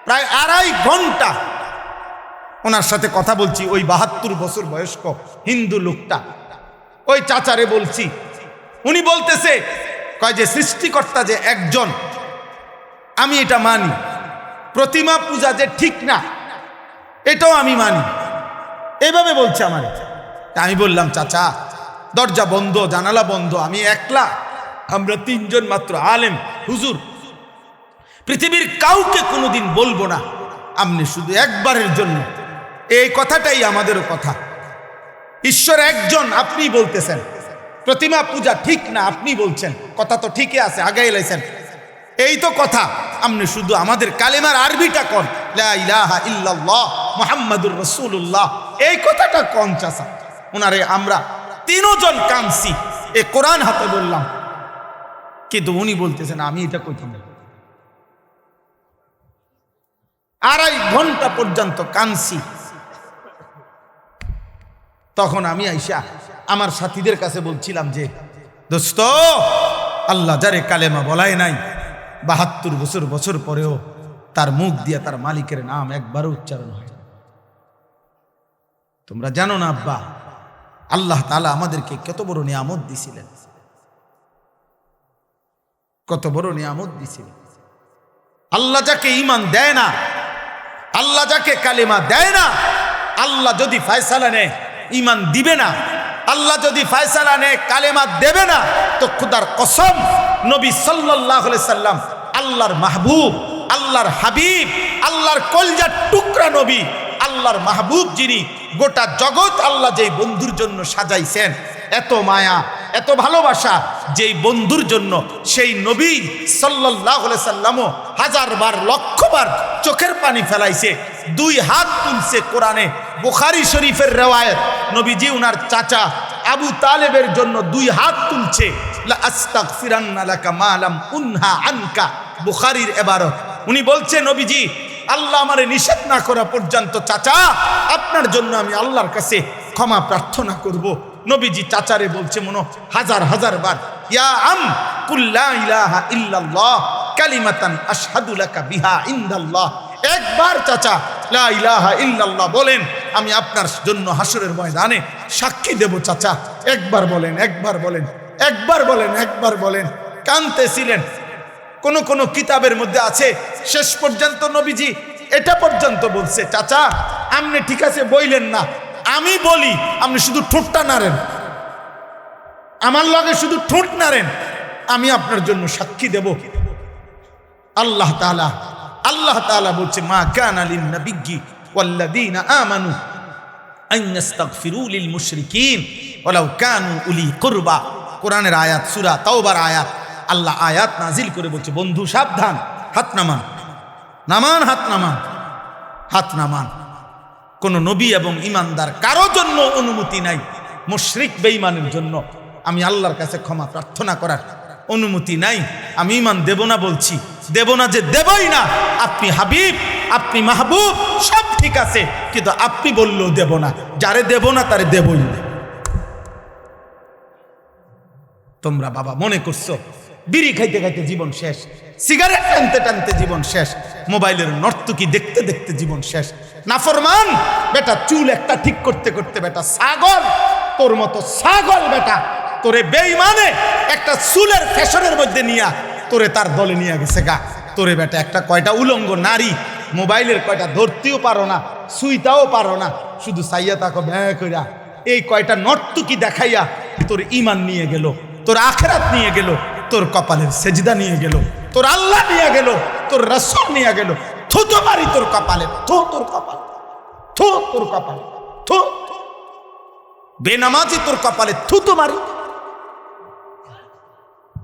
প্রায় 2.5 ঘন্টা ওনার সাথে কথা বলছি। ওই 72 বছর বয়স্ক হিন্দু লোকটা, ওই চাচারে বলছি, উনি বলতেছে কয় যে সৃষ্টিকর্তা যে একজন, আমি এটা মানি, প্রতিমা পূজা যে ঠিক না এটাও আমি মানি, এইভাবে বলছে আমার। আমি বললাম চাচা দরজা বন্ধ, জানালা বন্ধ, আমি একলা, আমরা 3 জন মাত্র আলেম, হুজুর পৃথিবীর কাউকে কোনোদিন বলবো না, আপনি শুধু একবারের জন্য, এই কথাটাই আমাদেরও কথা। ঈশ্বর একজন, আপনি বলতেছেন প্রতিমা পূজা ঠিক না, আপনি বলছেন, কথা তো ঠিকই আছে, আগে এলাইছেন, এই তো কথা, আপনি শুধু আমাদের কালেমার আরবিটা কন, লা ইলাহা ইল্লাল্লাহ মুহাম্মাদুর রাসূলুল্লাহ, এই কথাটা কোন চাচা। ওনারে আমরা 3 জন কাঁদছি, এই কোরআন হাতে বললাম, কিন্তু উনি বলতেছেন আমি এটা কইতাম না। 2.5 ঘন্টা পর্যন্ত কাঁদছি। তখন আমি আইসা আমার সাথীদের কাছে বলছিলাম যে দোস্ত, আল্লাহ যারে কালেমা বলায় নাই, 72 বছর পরেও তার মুখ দিয়ে তার মালিকের নাম একবারও উচ্চারণ হয়। তোমরা জানো না আব্বা, আল্লাহ তাআলা আমাদেরকে কত বড় নিয়ামত দিছিলেন, কত বড় নিয়ামত দিছিলেন। আল্লাহ যাকে ঈমান দেয় না, আল্লাহ যাকে কালেমা দেয় না, আল্লাহ যদি ফয়সালা নেয় ঈমান দিবে না, আল্লাহ যদি ফয়সালা নেয় কালেমা দেবে না, তো খোদার কসম নবী সাল্লাল্লাহু আলাইহি সাল্লাম, আল্লাহর মাহবুব, আল্লাহর হাবিব, আল্লাহর কলজার টুকরা নবী, আল্লাহর মাহবুব যিনি, গোটা জগৎ আল্লাহ যেই বন্ধুর জন্য সাজাইছেন, এত মায়া এত ভালোবাসা যেই বন্ধুর জন্য সেই নবী সাল্লাল্লাহু আলাইহি সাল্লামও হাজারবার লক্ষবার চোখের পানি ফেলাইছে, দুই হাত তুলছে। কোরআনে বুখারী শরীফের রিওয়ায়াত, নবীজি উনার চাচা আবু তালেবের জন্য দুই হাত তুলছে, লা আস্তাগফিরান্না লাকা মা লাম উনহা আনকা, বুখারীর ইবারত। উনি বলছে নবীজি আল্লাহ আমারে নিষেধ না করা পর্যন্ত চাচা আপনার জন্য আমি আল্লাহর কাছে ক্ষমা প্রার্থনা করব। নবীজি চাচারে বলছে মনো হাজার হাজার বার, ইয়া আম কুল লা ইলাহা ইল্লাল্লাহ কালিমাতান আশহাদু লাকা বিহা ইনদাল্লাহ। একবার চাচা লা ইলাহা ইল্লাল্লাহ বলেন, আমি আপনার জন্য হাসরের ময়দানে সাক্ষী দেব। চাচা একবার বলেন, একবার বলেন, একবার বলেন, একবার বলেন। কাঁদতেছিলেন। কোন কোন কিতাবের মধ্যে আছে শেষ পর্যন্ত নবীজি এটা পর্যন্ত বলছে, চাচা আপনি ঠিক আছে বইলেন না, আমি বলি আপনি শুধু ঠোঁটটা নাড়েন, আমার লগে শুধু ঠোঁট নাড়েন, আমি আপনার জন্য সাক্ষী দেব। আল্লাহ তাআলা বলছে, মা কানা লিন নাবিয়্যি ওয়াল্লাযীনা আমানু আন ইস্তাগফিরু লিল মুশরিকিন ওয়ালাউ কানু উলি কুরবা। কোরআনের আয়াত, সূরা তাওবার আয়াত। আল্লাহ আয়াত নাজিল করে বলছে, বন্ধু সাবধান, হাত নামান, নামান, হাত নামান, হাত নামান। কোন নবী এবং ইমানদার কারো জন্য অনুমতি নাই মুশরিক বেঈমানের জন্য আমি আল্লাহর কাছে ক্ষমা প্রার্থনা করার অনুমতি নাই। আমি ইমান দেব না বলছি, দেব না যে দেবই না। আপনি হাবিব, আপনি মাহবুব, সব ঠিক আছে, কিন্তু আপনি বললেও দেব না। যারে দেব না তারে দেবই না। তোমরা বাবা মনে করছো বিড়ি খাইতে খাইতে জীবন শেষ, সিগারেট টানতে টানতে জীবন শেষ, মোবাইলের নর্তকী দেখতে দেখতে জীবন শেষ। নাফরমান বেটা, চুল একটা ঠিক করতে করতে বেটা ছাগল, তোর মতো ছাগল বেটা তোরে বেঈমানে একটা চুলের ফ্যাশনের মধ্যে নিয়া তোরে তার দলে নিয়ে গেছে গা। তোরে বেটা একটা কয়টা উলঙ্গ নারী মোবাইলের কয়টা ধরতেও পারো না, সুইতাও পারো না, শুধু চাইয়া তাকে ব্যয় কইরা এই কয়টা নর্তকী দেখাইয়া তোর ইমান নিয়ে গেল, তোর আখিরাত নিয়ে গেল, তোর কপালের সেজদা নিয়ে গেল, তোর আল্লাহ নিয়ে গেল, তোর রাসূল নিয়ে গেল। থুতো মারি তোর কপালে, থু তোর কপাল, থু তোর কপাল, থু। বেনামাজি তোর কপালে থুতো মারি,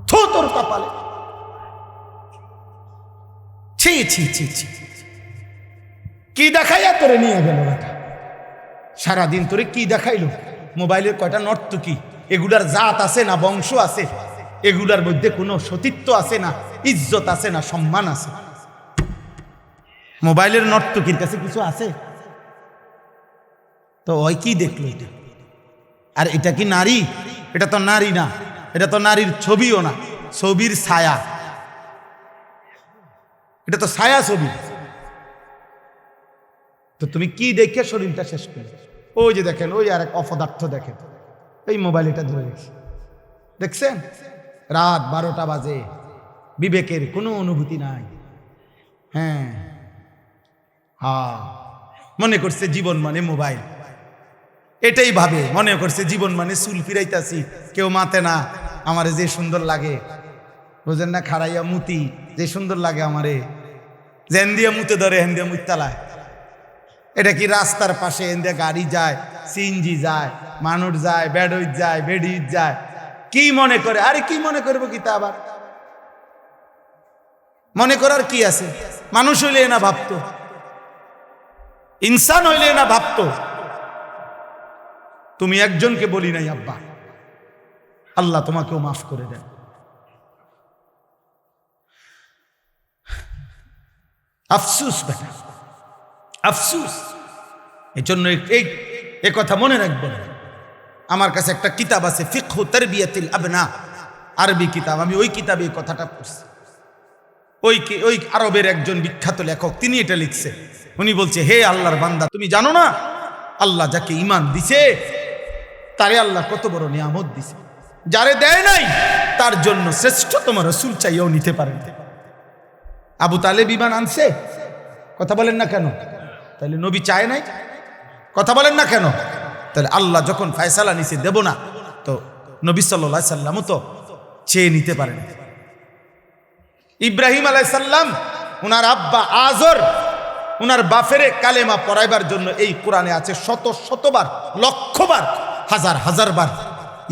থু তোর কপালে। ছি ছি ছি ছি, কি দেখাইয়া তোরে নিয়ে গেল বেটা? সারাদিন তোরে কি দেখাইলো? মোবাইলের কয়টা নর্তকী, এগুলার জাত আছে না বংশ আছে? এগুলার মধ্যে কোনো সতীত্ব আছে না, ইজ্জত আছে না, সম্মান আছে? মোবাইলের নর্তকীর কাছে কিছু আছে? তো ওই কি দেখলো এটা? আর এটা কি নারী? এটা তো নারী না, এটা তো নারীর ছবিও না, ছবির ছায়া। এটা তো ছায়া ছবি। তো তুমি কি দেখে শরীরটা শেষ করে? ওই যে দেখেন, ওই আর এক অপদার্থ দেখেন, এই মোবাইল এটা ধরে রেখেছে, দেখছেন? রাত 12টা বাজে, বিবেকের কোনো অনুভূতি নাই। হ্যাঁ হ্যাঁ, মনে করছে জীবন মানে মোবাইল, এটাই ভাবে, মনে করছে জীবন মানে চুল ফিরাইতাছি, কেউ মাতে না, আমারে যে সুন্দর লাগে, বুঝেন না? খাড়াইয়া মুতি যে সুন্দর লাগে আমারে, জেন দিয়ে মুতে ধরে হেন দিয়ে মুতালায়। এটা কি রাস্তার পাশে হেন দিয়ে গাড়ি যায়, সিএনজি যায়, মানুষ যায়, বেডউইট যায়, বেডিউইট যায়, কি মনে করে? আরে কি মনে করবো কি তা? আবার মনে করার কি আছে? মানুষ হইলে না ভাবতো, ইনসান হইলে না ভাবতো। তুমি একজনকে বলি নাই আব্বা, আল্লাহ তোমাকেও মাফ করে দেন। আফসুস বেটা, আফসুস। এই জন্য এই কথা মনে রাখবেন। আমার কাছে একটা কিতাব আছে, ফিকহু তারবিয়াতিল আবনা, আরবি কিতাব। আমি ওই কিতাবে এই কথাটা পড়ছি। ওই আরবের একজন বিখ্যাত লেখক, তিনি এটা লিখছে। উনি বলছে, হে আল্লাহর বান্দা, তুমি জানো না আল্লাহ যাকে ঈমান দিছে তারে আল্লাহ কত বড় নিয়ামত দিছে। যারে দেয় নাই তার জন্য শ্রেষ্ঠতম রাসূল চাইও নিতে পারেন। আবু তালেব ঈমান আনছে, কথা বলেন না কেন? তাহলে নবী চায় নাই, কথা বলেন না কেন? তাহলে আল্লাহ যখন ফয়সালা নিছে দেব না, তো নবী সাল্লাল্লাহু আলাইহি সাল্লামও তো চেয়ে নিতে পারেন। ইব্রাহিম আলাইহিস সালাম, ওনার আব্বা আজর ওনার বাফেরে কালেমা পড়াইবার জন্য এই কোরআনে আছে শত শতবার, লক্ষবার, হাজার হাজার বার,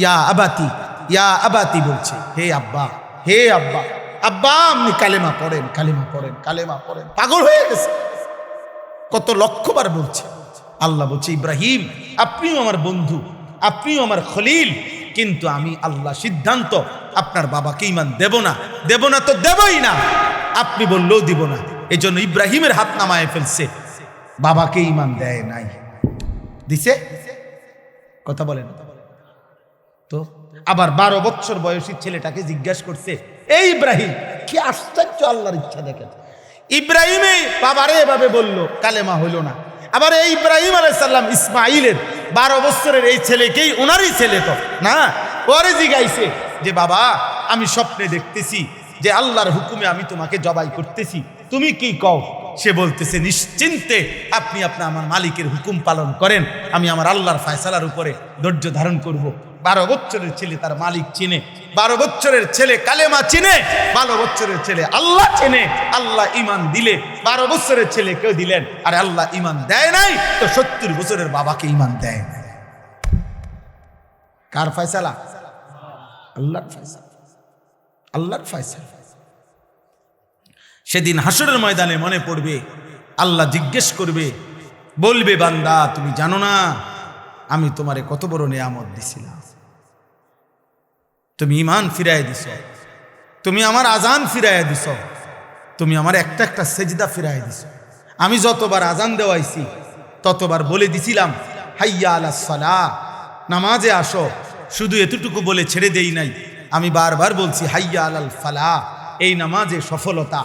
ইয়া আবাতি ইয়া আবাতি বলছে, হে আব্বা, হে আব্বা, আব্বা আপনি কালেমা পড়েন, কালেমা পড়েন, কালেমা পড়েন। পাগল হয়ে গেছে, কত লক্ষবার বলছে। আল্লাহ বলছে, ইব্রাহিম আপনিও আমার বন্ধু, আপনিও আমার খলিল, কিন্তু আমি আল্লাহ সিদ্ধান্ত আপনার বাবাকে ঈমান দেব না, দেব না তো দেবই না, আপনি বললেও দিব না। এই জন্য ইব্রাহিমের হাত নামায় ফেলছে, বাবাকে ঈমান দেয় নাই। দিছে কথা বলেন তো। আবার 12 বছর বয়সী ছেলেটাকে জিজ্ঞাসা করছে, এই ইব্রাহিম, কি আশ্চর্য আল্লাহর ইচ্ছা দেখেন। ইব্রাহিমে বাবারে এভাবে বলল, কালেমা হইল না। আবার এই ইব্রাহিম আলাইহিস সালাম ইসমাইলের 12 বছরের এই ছেলেকেই, ওনারই ছেলে তো না, ওরে জিগাইছে যে বাবা আমি স্বপ্নে দেখতেছি যে আল্লাহর হুকুমে আমি তোমাকে জবাই করতেছি, তুমি কি কও? সে বলতেছে, নিশ্চিন্তে আপনি আমার মালিকের হুকুম পালন করেন, আমি আমার আল্লাহর ফয়সালার উপরে ধৈর্য ধারণ করব। 12 বছরের ছেলে তার মালিক চিনে, 12 বছরের ছেলে কালেমা চিনে, 12 বছরের ছেলে আল্লাহ চিনে। আল্লাহ ঈমান দিলে 12 বছরের ছেলে কেউ দিলেন, আর আল্লাহ ঈমান দেয় নাই তো 70 বছরের বাবাকে ঈমান দেয় না। কার ফয়সালা? আল্লাহর ফয়সালা, আল্লাহর ফয়সালা। সেদিন হাসরের ময়দানে মনে পড়বে, আল্লাহ জিজ্ঞেস করবে, বলবে, বান্দা তুমি জানো না আমি তোমারে কত বড় নিয়ামত দিছিলাম, তুমি ঈমান ফিরায় দিছ, তুমি আমার আজান ফিরায় দিছ, তুমি আমার একটা একটা সেজদা ফিরায় দিছ। আমি যতবার আজান দেওয়াইছি ততবার বলে দিছিলাম হাইয়া আলাস সালাহ, নামাজে আসো, শুধু এতটুকু বলে ছেড়ে দেই নাই, আমি বারবার বলছি হাইয়া আলাল ফালাহ, এই নামাজে সফলতা,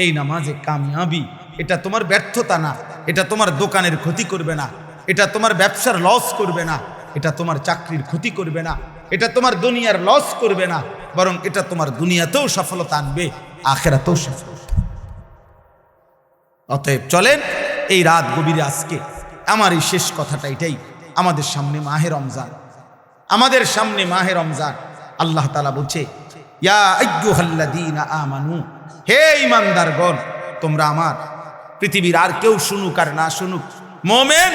এই নামাজে কামিয়াবি। এটা তোমার ব্যর্থতা না, এটা তোমার দোকানের ক্ষতি করবে না, এটা তোমার ব্যবসার লস করবে না, এটা তোমার চাকরির ক্ষতি করবে না, এটা তোমার দুনিয়ার লস করবে না, বরং এটা তোমার দুনিয়াতেও সফলতা আনবে, আখিরাতেও সফলতা। অতএব চলেন এই রাত গভীরে আজকে আমার এই শেষ কথাটা এটাই, আমাদের সামনে মাহে রমজান, আমাদের সামনে মাহে রমজান। আল্লাহ তাআলা বলছে, ইয়া আইয়ুহাল্লাযীনা আমানু, হে ঈমানদারগণ, তোমরা আমার, পৃথিবীর আর কেউ শুনুক আর না শুনুক, মোমেন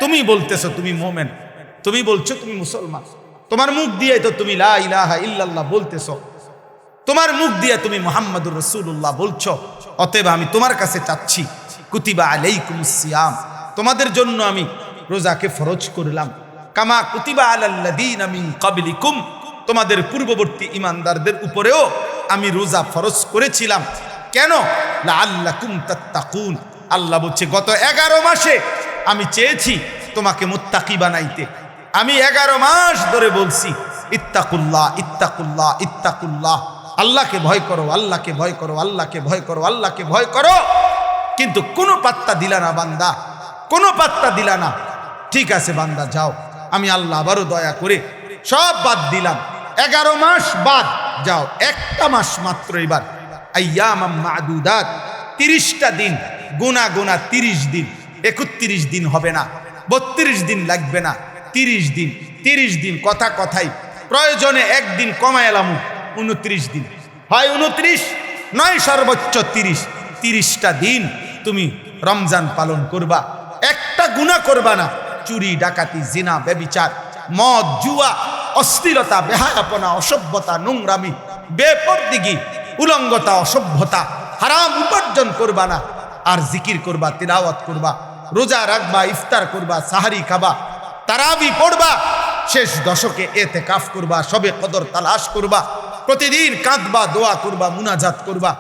তুমি বলতেছো তুমি মোমেন, তুমি বলছো তুমি মুসলমান, তোমার মুখ দিয়ে তো তুমি লা ইলাহা ইল্লাল্লাহ বলতেছো, তোমার মুখ দিয়ে তুমি মুহাম্মাদুর রাসূলুল্লাহ বলছো। অতএব আমি তোমার কাছে চাচ্ছি, কুতিবা আলাইকুমুস সিয়াম, তোমাদের জন্য আমি রোজাকে ফরজ করলাম, কামা কুতিবা আলাল্লাযীনা মিন ক্বাবলিকুম, তোমাদের পূর্ববর্তী ঈমানদারদের উপরেও আমি রোজা ফরজ করেছিলাম। কেন? লাআল্লাকুম তাত্তাকুন, আল্লাহ বলছে গত 11 মাসে আমি চেয়েছি তোমাকে মুত্তাকি বানাইতে। আমি 11 মাস ধরে বলছি ইত্তাকুল্লাহ, ইত্তাকুল্লাহ, ইত্তাকুল্লাহ, আল্লাহকে ভয় করো, আল্লাহকে ভয় করো, আল্লাহকে ভয় করো, আল্লাহকে ভয় করো, কিন্তু কোনো পাত্তা দিলা না বান্দা, কোনো পাত্তা দিলা না। ঠিক আছে বান্দা যাও, আমি আল্লাহ আবারও দয়া করে সব বাদ দিলাম, 11 মাস বাদ, যাও একটা মাস মাত্র এবার, আইয়ামাম মাদুদাত, 30টা দিন গুনা গুনা, 30 দিন, 31 দিন হবে না, 32 দিন লাগবে না, 30 দিন, 30 দিন, কথা কথাই, প্রয়োজনে একদিন কমায় এলাম, 29 দিন, হয় 29 নয় সর্বোচ্চ 30, 30টা দিন তুমি রমজান পালন করবা, একটা গুনাহ করবা না, চুরি ডাকাতি জিনা ব্যভিচার মদ জুয়া অশ্লীলতা বেহায়াপনা অসভ্যতা নোংরামি বেপরদিগি উলঙ্গতা অসভ্যতা হারাম উপার্জন করবা না, আর জিকির করবা, তিলাওয়াত করবা, রোজা রাখবা, ইফতার করবা, সাহারি খাবা, তারাবি পড়বা, শেষ দশকে এতেকাফ করবা, সবে কদর তালাশ করবা, প্রতিদিন কাঁদবা, দোয়া করবা, মুনাজাত করবা।